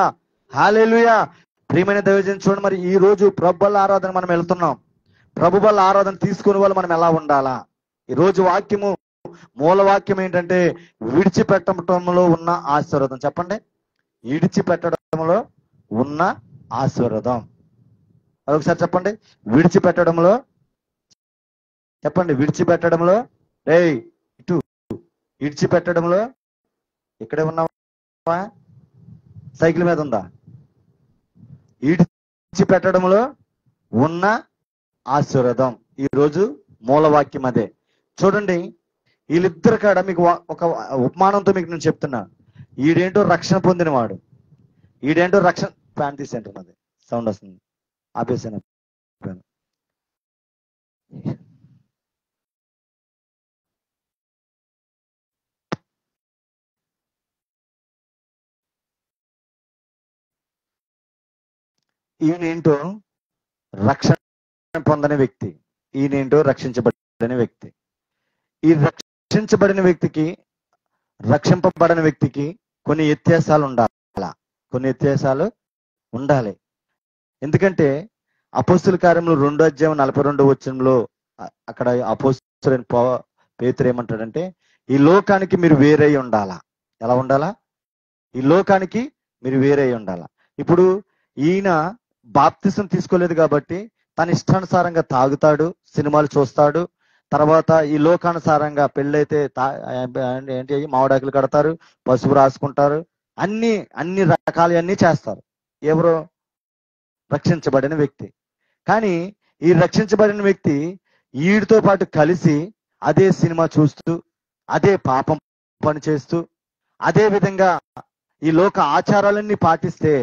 హల్లెలూయా. ప్రియమైన దైవజనం చూడండి, మరి ఈ రోజు ప్రభు బల్ల ఆరాధన మనం వెళ్తున్నాం. ప్రభు బల్ల ఆరాధన తీసుకునే వాళ్ళు మనం ఎలా ఉండాలా? ఈ రోజు వాక్యము మూల వాక్యం ఏంటంటే విడిచిపెట్టడంలో ఉన్న ఆశీర్వాదం. చెప్పండి, విడిచిపెట్టడంలో ఉన్న ఆశీర్వాదం. అదొకసారి చెప్పండి, విడిచిపెట్టడంలో. చెప్పండి, విడిచిపెట్టడంలో. ఇటు విడిచిపెట్టడంలో. ఇక్కడే ఉన్నావా? సైకిల్ మీద ఉందా? విడిచిపెట్టడంలో ఉన్న ఆశీర్వాదం. ఈరోజు మూలవాక్యం అదే. చూడండి, వీళ్ళిద్దరు కాడ మీకు ఒక ఉపమానంతో మీకు నేను చెప్తున్నా. ఈడేంటో రక్షణ పొందినవాడు, ఈడేంటో రక్షణ. ప్యాంట్ తీసేంటున్నది, సౌండ్ వస్తుంది, ఆపేసాను. ఈయనేంటో రక్షణ పొందని వ్యక్తి, ఈయనేంటో రక్షించబడిన వ్యక్తి. ఈ రక్షించబడిన వ్యక్తికి రక్షింపబడిన వ్యక్తికి కొన్ని వ్యత్యాసాలు ఉండాలి. ఎందుకంటే అపోస్తుల కార్యములు 2:42 అక్కడ అపోస్తులైన పేతురు ఏమంటాడంటే, ఈ లోకానికి మీరు వేరై ఉండాలా. ఎలా ఉండాలా? ఈ లోకానికి మీరు వేరై ఉండాలా. ఇప్పుడు ఈయన బాప్తిసం తీసుకోలేదు కాబట్టి తన ఇష్టానుసారంగా తాగుతాడు, సినిమాలు చూస్తాడు, తర్వాత ఈ లోకానుసారంగా పెళ్ళైతే ఏంటి మామిడాకులు కడతారు, పసుపు రాసుకుంటారు, అన్ని రకాలన్నీ చేస్తారు. ఎవరో రక్షించబడిన వ్యక్తి. కానీ ఈ రక్షించబడిన వ్యక్తి వీడితో పాటు కలిసి అదే సినిమా చూస్తూ, అదే పాపం పని చేస్తూ, అదే విధంగా ఈ లోక ఆచారాలన్నీ పాటిస్తే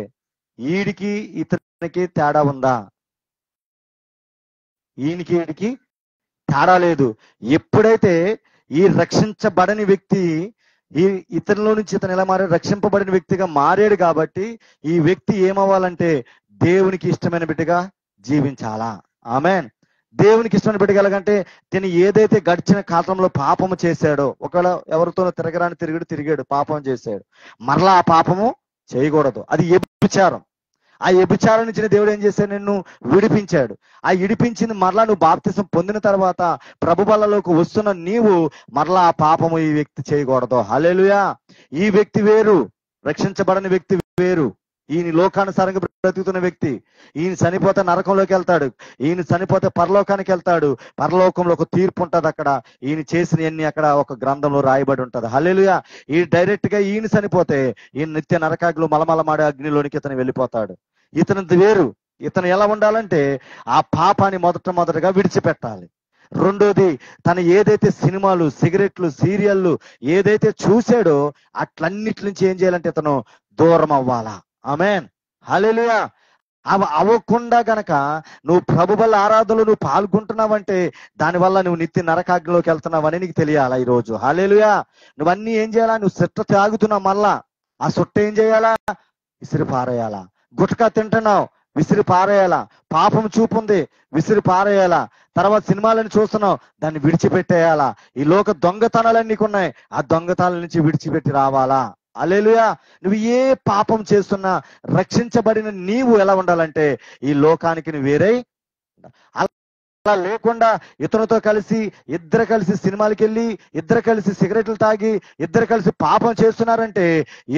ఈడికి ఇతనికి తేడా ఉందా? ఈయనకి తేడా లేదు. ఎప్పుడైతే ఈ రక్షించబడని వ్యక్తి ఈ ఇతరుల నుంచి ఇతను ఎలా మారాడు? రక్షింపబడిన వ్యక్తిగా మారాడు. కాబట్టి ఈ వ్యక్తి ఏమవ్వాలంటే దేవునికి ఇష్టమైన బిడ్డగా జీవించాలా. ఆమేన్. దేవునికి ఇష్టం పెట్టగలగంటే తిని ఏదైతే గడిచిన కాలంలో పాపము చేశాడో, ఒకవేళ ఎవరితోనో తిరిగాడు పాపం చేశాడు, మరలా ఆ పాపము చేయకూడదు. అది వ్యభిచారం. ఆ వ్యభిచారం నుంచి దేవుడు ఏం చేశాడు? నిన్ను విడిపించాడు. ఆ విడిపించింది మరలా నువ్వు బాప్తిసం పొందిన తర్వాత ప్రభు బలలోకి వస్తున్న నీవు మరలా ఆ పాపము ఈ వ్యక్తి చేయకూడదు. హల్లెలూయా. ఈ వ్యక్తి వేరు, రక్షించబడని వ్యక్తి వేరు. ఈయన లోకానుసారంగా బ్రతుకుతున్న వ్యక్తి. ఈయన చనిపోతే నరకంలోకి వెళ్తాడు, ఈయన చనిపోతే పరలోకానికి వెళ్తాడు. పరలోకంలో ఒక తీర్పు ఉంటుంది. అక్కడ ఈయన చేసినవన్నీ అక్కడ ఒక గ్రంథంలో రాయబడి ఉంటది. హల్లెలూయా. ఈ డైరెక్ట్ గా ఈయన చనిపోతే ఈయన నిత్య నరకాగ్నిలో మలమలమాడే అగ్నిలోనికి ఇతను వెళ్ళిపోతాడు. ఇతనిది వేరు. ఇతను ఎలా ఉండాలంటే ఆ పాపాన్ని మొదటగా విడిచిపెట్టాలి. రెండోది, తను ఏదైతే సినిమాలు, సిగరెట్లు, సీరియళ్ళు ఏదైతే చూశాడో అట్లన్నిటి నుంచి ఏం చేయాలంటే ఇతను దూరం అవ్వాలా. ఆమేన్. హల్లెలూయా. అవ్వకుండా గనక నువ్వు ప్రభు వల్ల ఆరాధనలో నువ్వు పాల్గొంటున్నావంటే దానివల్ల నువ్వు నిత్య నరకాగ్నిలోకి వెళ్తున్నావని నీకు తెలియాలా ఈరోజు. హల్లెలూయా. నువ్వన్నీ ఏం చేయాలా? నువ్వు సుట్ట తాగుతున్నావు, మళ్ళా ఆ సుట్ట ఏం చేయాలా? విసిరి పారేయాలా. గుట్కా తింటున్నావు, విసిరి పారేయాలా. పాపం చూపుంది, విసిరి పారేయాలా. తర్వాత సినిమాలను చూస్తున్నావు, దాన్ని విడిచిపెట్టేయాలా. ఈ లోక దొంగతనాలన్నీ నీకున్నాయి, ఆ దొంగతనాల నుంచి విడిచిపెట్టి రావాలా. హల్లెలూయా. నువ్వు ఏ పాపం చేస్తున్నా రక్షించబడిన నీవు ఎలా ఉండాలంటే ఈ లోకానికి నువ్వు వేరే అలా లేకుండా ఇతనితో కలిసి ఇద్దరు కలిసి సినిమాలకి వెళ్ళి, ఇద్దరు కలిసి సిగరెట్లు తాగి, ఇద్దరు కలిసి పాపం చేస్తున్నారంటే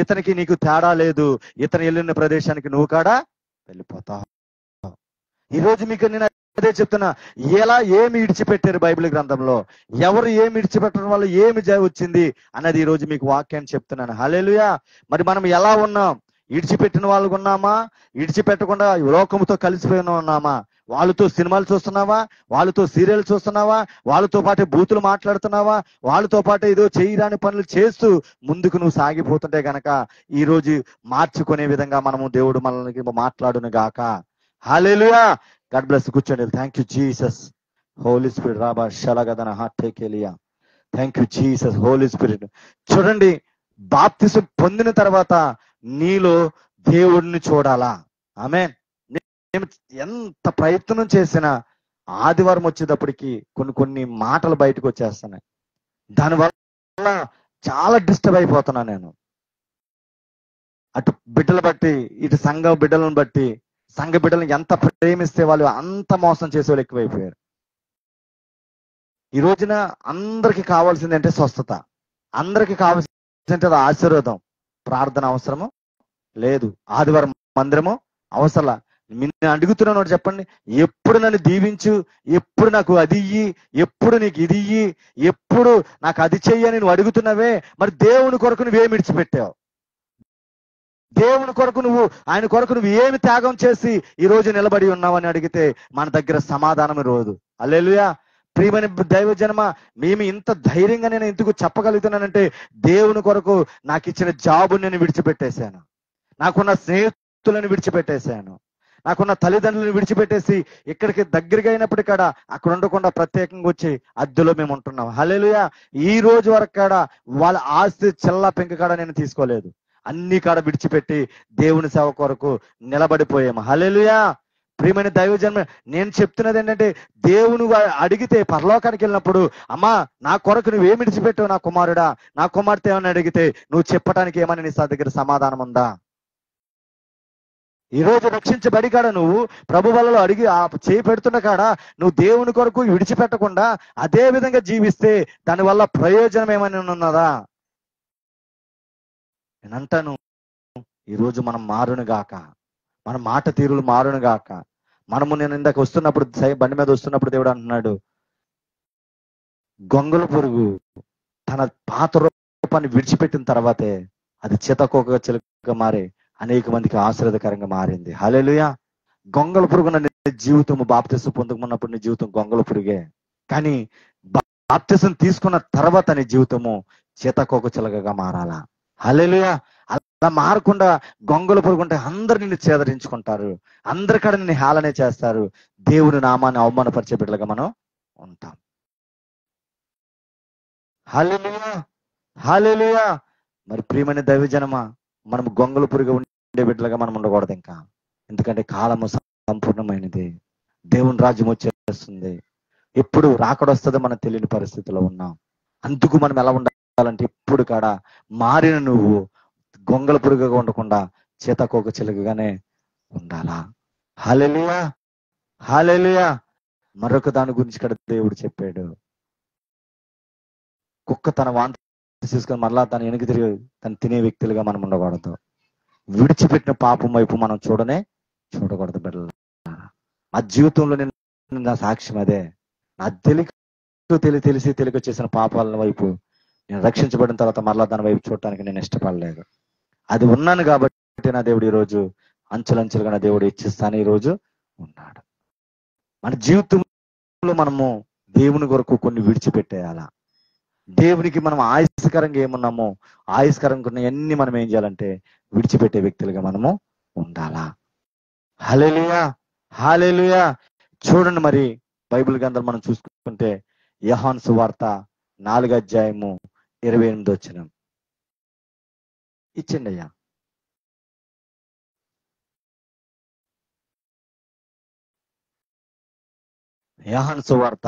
ఇతనికి నీకు తేడా లేదు. ఇతను వెళ్ళిన ప్రదేశానికి నువ్వు కూడా వెళ్ళిపోతావు. ఈరోజు మీకు నేను అదే చెప్తున్నా, ఏమి విడిచిపెట్టారు బైబిల్ గ్రంథంలో, ఎవరు ఏమి విడిచిపెట్టడం వల్ల ఏమి వచ్చింది అన్నది ఈ రోజు మీకు వాక్యాన్ని చెప్తున్నాను. హల్లెలూయా. మరి మనం ఎలా ఉన్నాం? విడిచిపెట్టిన వాళ్ళకు ఉన్నామా? విడిచిపెట్టకుండా లోకముతో కలిసిపోయిన ఉన్నామా? వాళ్ళతో సినిమాలు చూస్తున్నావా? వాళ్ళతో సీరియల్ చూస్తున్నావా? వాళ్ళతో పాటు బూతులు మాట్లాడుతున్నావా? వాళ్ళతో పాటు ఏదో చేయరాని పనులు చేస్తూ ముందుకు నువ్వు సాగిపోతుంటే గనక ఈ రోజు మార్చుకునే విధంగా మనము దేవుడు మనల్ని మాట్లాడును గాక. హల్లెలూయా. God bless. కూర్చోండి. Thank you Jesus. Holi Spirit రాబా షలగదన హాటేకెలియా. Thank you Jesus. Holi Spirit. చూడండి, బాప్తిసం పొందిన తర్వాత నీలో దేవుడిని చూడాలా. ఆమేన్. నేను ఎంత ప్రయత్నం చేసినా ఆదివారం వచ్చేటప్పటికి కొన్ని మాటలు బయటకు వచ్చేస్తున్నాయి. దానివల్ల చాలా డిస్టర్బ్ అయిపోతున్నా నేను. అటు బిడ్డలు బట్టి, ఇటు సంఘ బిడ్డలను బట్టి, సంఘ బిడ్డలను ఎంత ప్రేమిస్తే వాళ్ళు అంత మోసం చేసే వాళ్ళు ఎక్కువైపోయారు. ఈ రోజున అందరికి కావాల్సింది అంటే స్వస్థత, అందరికి కావాల్సింది ఆశీర్వాదం. ప్రార్థన అవసరము లేదు, ఆదివారం మందిరము అవసరం. నేను అడుగుతున్నాను చెప్పండి, ఎప్పుడు నన్ను దీవించు, ఎప్పుడు నాకు అది ఇయ్యి, ఎప్పుడు నీకు ఇది ఇయ్యి, ఎప్పుడు నాకు అది చెయ్యని నువ్వు అడుగుతున్నావే, మరి దేవుని కొరకు నువ్వేమి విడిచిపెట్టావు? దేవుని కొరకు నువ్వు, ఆయన కొరకు నువ్వు ఏమి త్యాగం చేసి ఈ రోజు నిలబడి ఉన్నావని అడిగితే మన దగ్గర సమాధానం రోజు. హల్లెలూయా. ప్రియమైన దైవజనమ, మేము ఇంత ధైర్యంగా నేను ఎందుకు చెప్పగలుగుతున్నానంటే దేవుని కొరకు నాకు ఇచ్చిన జాబుని నేను విడిచిపెట్టేశాను, నాకున్న స్నేహితులను విడిచిపెట్టేశాను, నాకున్న తల్లిదండ్రులను విడిచిపెట్టేసి ఇక్కడికి దగ్గరగా అయినప్పుడు కాడ అక్కడ ఉండకుండా ప్రత్యేకంగా వచ్చి అద్దెలో మేము ఉంటున్నాం. హల్లెలూయా. ఈ రోజు వరకు కాడ వాళ్ళ ఆస్తి చెల్లా పెంక కాడ నేను తీసుకోలేదు, అన్ని కాడ విడిచిపెట్టి దేవుని సేవ కొరకు నిలబడిపోయాము. హల్లెలూయా. ప్రియమైన దైవజన్మ, నేను చెప్తున్నది ఏంటంటే దేవుని అడిగితే పరలోకానికి వెళ్ళినప్పుడు, అమ్మా నా కొరకు నువ్వేమి విడిచిపెట్టావు నా కుమారుడా, నా కుమార్తె ఏమని అడిగితే నువ్వు చెప్పడానికి ఏమని నీ దగ్గర సమాధానం ఉందా? ఈ రోజు రక్షించబడి కాడ నువ్వు ప్రభు వలలో అడిగి చేయి పెడుతున్న కాడ నువ్వు దేవుని కొరకు విడిచిపెట్టకుండా అదే విధంగా జీవిస్తే దానివల్ల ప్రయోజనం ఏమని ఉన్నదా? నేను అంటాను, ఈరోజు మనం మారును గాక, మన మాట తీరులు మారును గాక. నేను ఇందాక వస్తున్నప్పుడు బండి మీద వస్తున్నప్పుడు దేవుడు అంటున్నాడు, గొంగళ పురుగు తన పాత రూపాన్ని విడిచిపెట్టిన తర్వాతే అది చితకోక చిలుకగా మారి అనేక మందికి ఆశీర్వాదకరంగా మారింది. హల్లెలూయా. గొంగళ పురుగు జీవితం బాప్తిసం పొందుకున్నప్పుడు నీ జీవితం గొంగళ పురుగే, కానీ బాప్తిసం తీసుకున్న తర్వాత నీ జీవితము చితకోక చిలుకగా మారాలా. హల్లెలూయా. అలా మారకుండా గొంగళ పురుగుంటే అందరు నిన్ను చేదరించుకుంటారు, అందరికడ నిన్ను హేళనే చేస్తారు, దేవుని నామాన్ని అవమానపరిచే బిడ్డలుగా మనం ఉంటాం. హల్లెలూయా. హల్లెలూయా. మరి ప్రియమైన దైవజనమా, మనం గొంగళ పురుగు ఉండే బిడ్డలుగా మనం ఉండకూడదు ఇంకా. ఎందుకంటే కాలము సంపూర్ణమైనది, దేవుని రాజ్యం వచ్చే చేస్తుంది. ఎప్పుడు రాకడొస్తుందో మనం తెలియని పరిస్థితిలో ఉన్నాం. అందుకు మనం ఎలా ఉండాలంటే ఇప్పుడు కాడ మారిన నువ్వు గొంగళ పురుగుగా ఉండకుండా చేతకోక చిలుకగానే ఉండాలా. హల్లెలూయా, హల్లెలూయా. మరొక దాని గురించి ఇక్కడ దేవుడు చెప్పాడు. కుక్క తన వాంతి తీసుకొని మరలా తను వెనక్కి తిరిగి తను తినే వ్యక్తులుగా మనం ఉండకూడదు. విడిచిపెట్టిన పాపం వైపు మనం చూడకూడదు బిడ్డలు. నా జీవితంలో నేను నా సాక్ష్యం అదే. నా తెలిసి చేసిన పాపాల వైపు నేను రక్షించబడిన తర్వాత మరలా దాని వైపు చూడటానికి నేను ఇష్టపడలేదు. అది ఉన్నాను కాబట్టి నా దేవుడు ఈరోజు అంచెలంచెలుగా నా దేవుడు ఇచ్చిస్తాను ఈరోజు ఉన్నాడు. మన జీవితంలో మనము దేవుని కొరకు కొన్ని విడిచిపెట్టేయాలా. దేవునికి మనం ఆయుష్కరంగా ఏమున్నామో ఆయుష్కరంగా అన్ని మనం ఏం చేయాలంటే విడిచిపెట్టే వ్యక్తులుగా మనము ఉండాలా. హల్లెలూయా, హల్లెలూయా. చూడండి మరి బైబిల్ గ్రంథం మనం చూసుకుంటే యోహాను సువార్త 4:28 ఇచ్చిండి అయ్యా. యోహాను సువార్త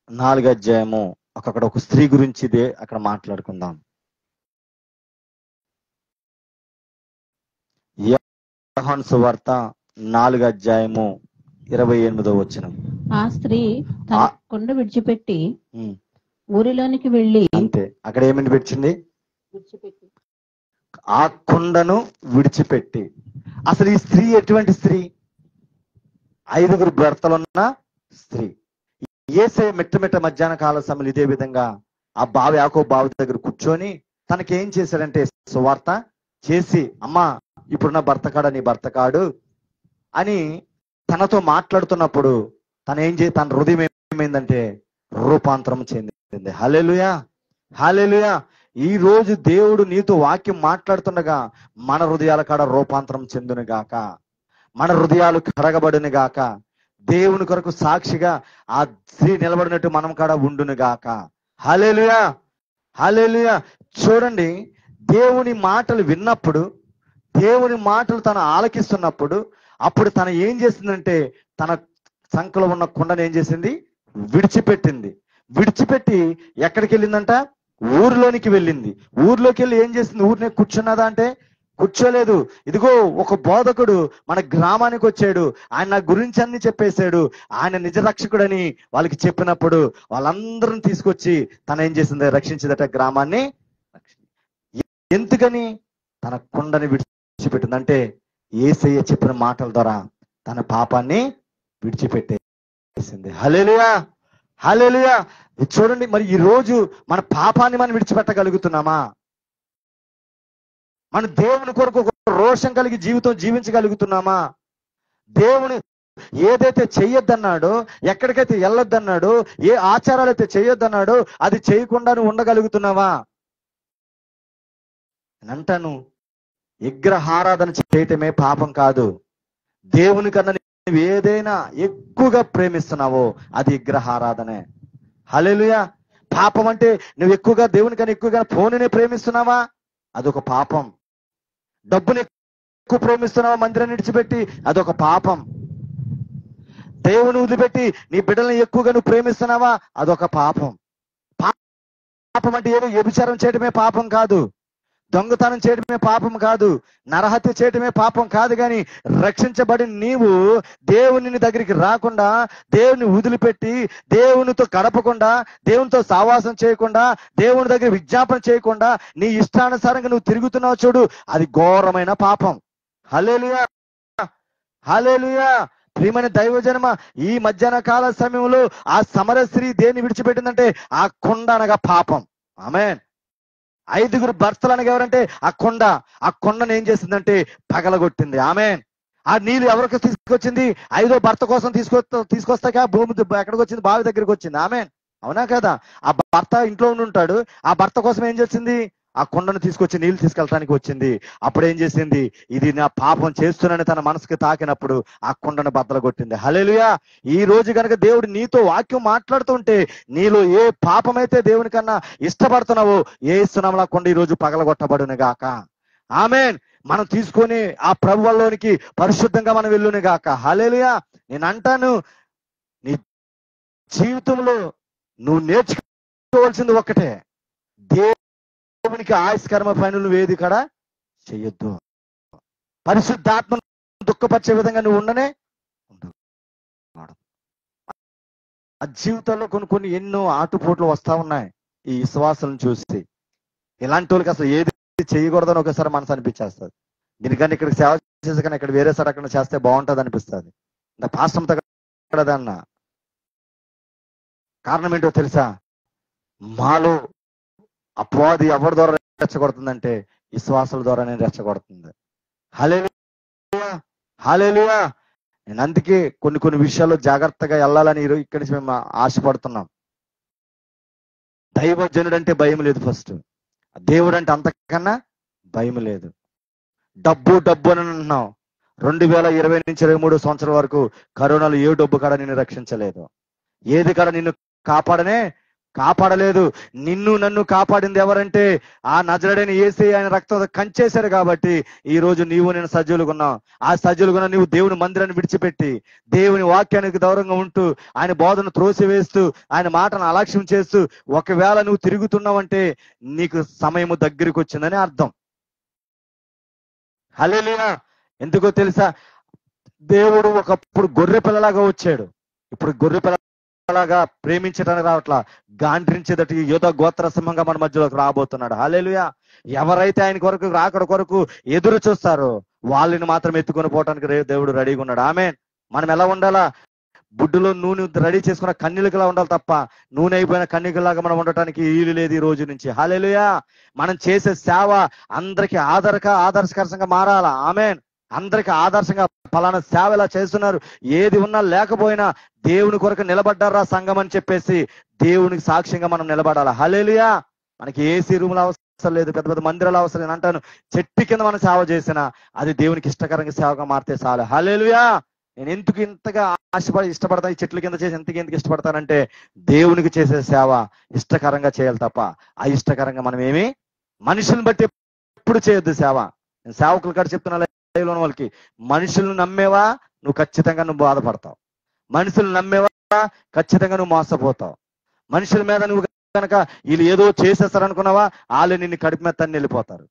4 అక్కడ ఒక స్త్రీ గురించి అక్కడ మాట్లాడుకుందాం. యోహాను సువార్త 4:28. ఆ స్త్రీ తన కొండ విడిచిపెట్టి ఊరిలోనికి వెళ్ళి, అంతే, అక్కడ ఏమిటి పెట్టింది? ఆ కొండను విడిచిపెట్టి. అసలు ఈ స్త్రీ ఎటువంటి స్త్రీ? 5 భర్తలున్న స్త్రీ. యేసయ్య మిట్ట మధ్యాహ్న కాల సమయంలో ఇదే విధంగా ఆ యాకోబు బావి దగ్గర కూర్చొని తనకేం చేశాడంటే సువార్త చేసి, అమ్మా ఇప్పుడు నా భర్త కాడ నీ భర్త కాడు అని తనతో మాట్లాడుతున్నప్పుడు తన హృదయం ఏమైందంటే రూపాంతరం చెందింది. హల్లెలూయా, హల్లెలూయా. ఈ రోజు దేవుడు నీతో వాక్యం మాట్లాడుతుండగా మన హృదయాల కాడ రూపాంతరం చెందును గాక, మన హృదయాలు కడగబడును గాక, దేవుని కొరకు సాక్షిగా ఆ స్త్రీ నిలబడినట్టు మనం కాడ ఉండును గాక. హల్లెలూయా, హల్లెలూయా. చూడండి, దేవుని మాటలు విన్నప్పుడు, దేవుని మాటలు తను ఆలకిస్తున్నప్పుడు అప్పుడు తను ఏం చేసిందంటే తన సంకలో ఉన్న కుండను ఏం చేసింది? విడిచిపెట్టింది. విడిచిపెట్టి ఎక్కడికి వెళ్ళిందంట? ఊరిలోనికి వెళ్ళింది. ఊర్లోకి వెళ్ళి ఏం చేసింది? ఊరినే కూర్చున్నదా అంటే కూర్చోలేదు. ఇదిగో ఒక బోధకుడు మన గ్రామానికి వచ్చాడు, ఆయన నా గురించి అన్ని చెప్పేశాడు, ఆయన నిజ రక్షకుడని వాళ్ళకి చెప్పినప్పుడు వాళ్ళందరిని తీసుకొచ్చి తను ఏం చేసింది? రక్షించిందట గ్రామాన్ని. ఎందుకని? తన కుండని విడిచిపెట్టింది. అంటే యేసయ్య చెప్పిన మాటల ద్వారా తన పాపాన్ని విడిచిపెట్టేసింది. హల్లెలూయా, హల్లెలూయా. చూడండి, మరి ఈ రోజు మన పాపాన్ని మనం విడిచిపెట్టగలుగుతున్నామా? మన దేవుని కొరకు ఒక రోషం కలిగి జీవితం జీవించగలుగుతున్నామా? దేవుని ఏదైతే చెయ్యొద్దన్నాడో, ఎక్కడికైతే వెళ్ళొద్దన్నాడో, ఏ ఆచారాలు అయితే చెయ్యొద్దన్నాడో అది చేయకుండా నువ్వు ఉండగలుగుతున్నావా? అంటాను, విగ్రహారాధన చేయటమే పాపం కాదు. దేవుని కన్నా నువ్వు ఏదైనా ఎక్కువగా ప్రేమిస్తున్నావో అది విగ్రహారాధనే. హల్లెలూయా. పాపం అంటే నువ్వు ఎక్కువగా దేవుని కన్నా ఎక్కువగా ఫోన్నే ప్రేమిస్తున్నావా? అదొక పాపం. డబ్బుని ఎక్కువ ప్రేమిస్తున్నావా? మందిరాన్ని విడిచిపెట్టి అదొక పాపం. దేవుని వదిలిపెట్టి నీ బిడ్డల్ని ఎక్కువగా నువ్వు ప్రేమిస్తున్నావా? అదొక పాపం. పాపం అంటే ఏదో వ్యభిచారం చేయడమే పాపం కాదు, దొంగతనం చేయడమే పాపం కాదు, నరహత్య చేయడమే పాపం కాదు. కానీ రక్షించబడి నీవు దేవుని దగ్గరికి రాకుండా, దేవుని వదిలిపెట్టి, దేవునితో గడపకుండా, దేవునితో సావాసం చేయకుండా, దేవుని దగ్గర విజ్ఞాపన చేయకుండా నీ ఇష్టానుసారంగా నువ్వు తిరుగుతున్నావు చూడు, అది ఘోరమైన పాపం. హల్లెలూయా, హల్లెలూయా. ప్రియమైన దైవజనమ, ఈ మధ్యాహ్న కాల సమయంలో ఆ సమర స్త్రీ దేన్ని విడిచిపెట్టిందంటే ఆ కొండ అనగా పాపం. ఆమేన్. 5 భర్తలు అనగా ఎవరంటే ఆ కొండను ఏం చేసిందంటే పగలగొట్టింది. ఆమేన్. ఆ నీళ్ళు ఎవరికి తీసుకొచ్చింది? 5వ భర్త కోసం తీసుకొస్తాక భూమి ఎక్కడికి వచ్చింది? బావి దగ్గరికి వచ్చింది. ఆమేన్. అవునా కదా? ఆ భర్త ఇంట్లో ఉంటాడు, ఆ భర్త కోసం ఏం చేసింది? ఆ కొండను తీసుకొచ్చి నీళ్లు తీసుకెళ్ళటానికి వచ్చింది. అప్పుడు ఏం చేసింది? ఇది నా పాపం చేస్తున్నానని తన మనసుకి తాకినప్పుడు ఆ కొండను బద్దలగొట్టింది. హల్లెలూయా. ఈ రోజు కనుక దేవుడు నీతో వాక్యం మాట్లాడుతుంటే నీలో ఏ పాపమైతే దేవుని కన్నా ఇష్టపడుతున్నావో యేసునామమున కొండ ఈ రోజు పగలగొట్టబడును గాక. ఆమేన్. మనం తీసుకొని ఆ ప్రభువులోనికి పరిశుద్ధంగా మనం వెళ్ళును గాక. హల్లెలూయా. నేను అంటాను, నీ జీవితంలో నువ్వు నేర్చుకోవాల్సింది ఒక్కటే, దేవునికి ఆయస్కరమ పనులు ఏది కూడా చెయ్యొద్దు. పరిశుద్ధాత్మను దుఃఖపరిచే విధంగా నువ్వు ఉండనే ఉండవు. ఆ జీవితంలో కొన్ని ఎన్నో ఆటుపోట్లు వస్తా ఉన్నాయి ఈ విశ్వాసాలను చూసి. ఇలాంటి వాళ్ళకి అసలు ఏది చేయకూడదని ఒకసారి మనసు అనిపించేస్తుంది. దీనికన్నా ఇక్కడ సేవ చేసే కానీ ఇక్కడ వేరే సార్ అక్కడ చేస్తే బాగుంటుంది అనిపిస్తుంది. పాస్టంతో కదన్నా. కారణం ఏంటో తెలుసా? మాలో అపవాది ఎవరి ద్వారా రెచ్చగొడుతుందంటే విశ్వాసాల ద్వారానే రెచ్చగొడుతుంది. హల్లెలూయా, హల్లెలూయా. నేను అందుకే కొన్ని విషయాల్లో జాగ్రత్తగా వెళ్ళాలని ఇక్కడి నుంచి మేము ఆశపడుతున్నాం. దైవజనుడు అంటే భయం లేదు. ఫస్ట్ దేవుడు అంటే అంతకన్నా భయం లేదు. డబ్బు అని అంటున్నాం. 2020 నుంచి 23 సంవత్సరం వరకు కరోనాలో ఏ డబ్బు కాడ నిన్ను రక్షించలేదు, ఏది కాడ నిన్ను కాపాడలేదు. నిన్ను నన్ను కాపాడింది ఎవరంటే ఆ నజరేయుడైన యేసయ్య ఆయన రక్తం కంచేశారు. కాబట్టి ఈ రోజు నీవు నేను సజీవులుగా ఉన్నావు. ఆ సజీవులుగా నీవు దేవుని మందిరాన్ని విడిచిపెట్టి దేవుని వాక్యానికి దూరంగా ఉంటూ ఆయన బోధను త్రోసివేస్తూ ఆయన మాటను అలక్ష్యం చేస్తూ ఒకవేళ నువ్వు తిరుగుతున్నావంటే నీకు సమయము దగ్గరికి వచ్చిందని అర్థం. హల్లెలూయా. ఎందుకో తెలుసా? దేవుడు ఒకప్పుడు గొర్రె పిల్లలాగా వచ్చాడు, ఇప్పుడు గొర్రె పిల్లలాగా ప్రేమించడానికి రావట్లా, గాండ్రించేదటి యోధ గోత్ర సింహంగా మన మధ్యలోకి రాబోతున్నాడు. హల్లెలూయా. ఎవరైతే ఆయన కొరకు రాకడ కొరకు ఎదురు చూస్తారో వాళ్ళని మాత్రం ఎత్తుకొని పోవటానికి దేవుడు రెడీగా ఉన్నాడు. ఆమేన్. మనం ఎలా ఉండాలా? బుడ్డులో నూనె రెడీ చేసుకున్న కన్యకలా ఉండాలి తప్ప నూనె అయిపోయిన కన్యకలాగా మనం ఉండటానికి వీలు లేదు ఈ రోజు నుంచి. హల్లెలూయా. మనం చేసే సేవ అందరికి ఆదర్శకరంగా మారాలా. ఆమేన్. అందరికి ఆదర్శంగా ఫలానా సేవ ఇలా చేస్తున్నారు, ఏది ఉన్నా లేకపోయినా దేవుని కొరకు నిలబడ్డారా సంఘం అని చెప్పేసి దేవునికి సాక్ష్యంగా మనం నిలబడాలా. హల్లెలూయా. మనకి ఏసీ రూములు అవసరం లేదు, పెద్ద పెద్ద మందిరాలు అవసరం లేదు. అంటాను, చెట్టు కింద మనం సేవ చేసినా అది దేవునికి ఇష్టకరంగా సేవగా మారితే చాలు. హల్లెలూయా. నేను ఎందుకు ఇంతగా ఇష్టపడతాను ఈ చెట్ల కింద చేసి ఎందుకు ఇష్టపడతానంటే దేవునికి చేసే సేవ ఇష్టకరంగా చేయాలి తప్ప అయిష్టకరంగా మనం ఏమి మనుషులను బట్టి ఎప్పుడు చేయొద్దు సేవ. నేను సేవకులు కాడ చెప్తున్నా లైవ్లో ఉన్న వాళ్ళకి, మనుషులను నమ్మేవా నువ్వు ఖచ్చితంగా నువ్వు బాధపడతావు, మనుషులు నమ్మేవా ఖచ్చితంగా నువ్వు మోసపోతావు. మనుషుల మీద నువ్వు కనుక వీళ్ళు ఏదో చేసేస్తారనుకున్నావా వాళ్ళు నిన్ను కడుపు మీద తన్ని వెళ్ళిపోతారు.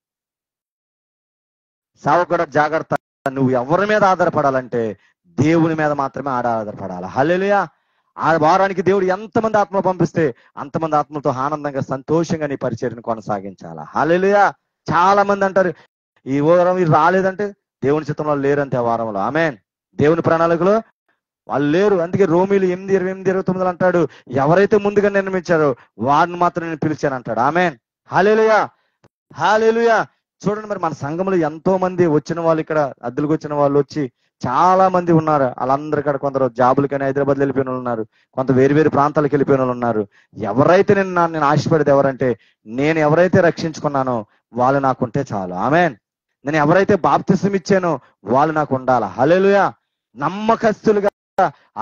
సేవకుడు జాగ్రత్త, నువ్వు ఎవరి మీద ఆధారపడాలంటే దేవుని మీద మాత్రమే ఆధారపడాలి. హల్లెలూయా. ఆ వారానికి దేవుడు ఎంతమంది ఆత్మలు పంపిస్తే అంతమంది ఆత్మలతో ఆనందంగా సంతోషంగా నీ పరిచర్యను కొనసాగించాలా. హల్లెలూయా. చాలా మంది అంటారు ఈ వారం మీరు రాలేదంటే దేవుని చిత్తంలో లేరంతే ఆ వారంలో. ఆమేన్. దేవుని ప్రణాళికలో వాళ్ళు లేరు. అందుకే రోమీలు 8:28-29 అంటాడు, ఎవరైతే ముందుగా నిర్మించారో వారిని మాత్రం నేను పిలిచాను అంటాడు. ఆమేన్. హల్లెలూయా, హల్లెలూయా. చూడండి, మరి మన సంఘంలో ఎంతో మంది వచ్చిన వాళ్ళు, ఇక్కడ అద్దెలకు వచ్చిన వాళ్ళు వచ్చి చాలా మంది ఉన్నారు. వాళ్ళందరూ ఇక్కడ కొందరు జాబులకని హైదరాబాద్లో వెళ్ళిపోయిన వాళ్ళు ఉన్నారు, కొంత వేరు ప్రాంతాలకు వెళ్ళిపోయిన వాళ్ళు ఉన్నారు. ఎవరైతే నేను ఆశపడేది ఎవరంటే నేను ఎవరైతే రక్షించుకున్నానో వాళ్ళు నాకుంటే చాలు. ఆమేన్. నేను ఎవరైతే బాప్తిసం ఇచ్చానో వాళ్ళు నాకు ఉండాలా. హల్లెలూయా. నమ్మకస్తులుగా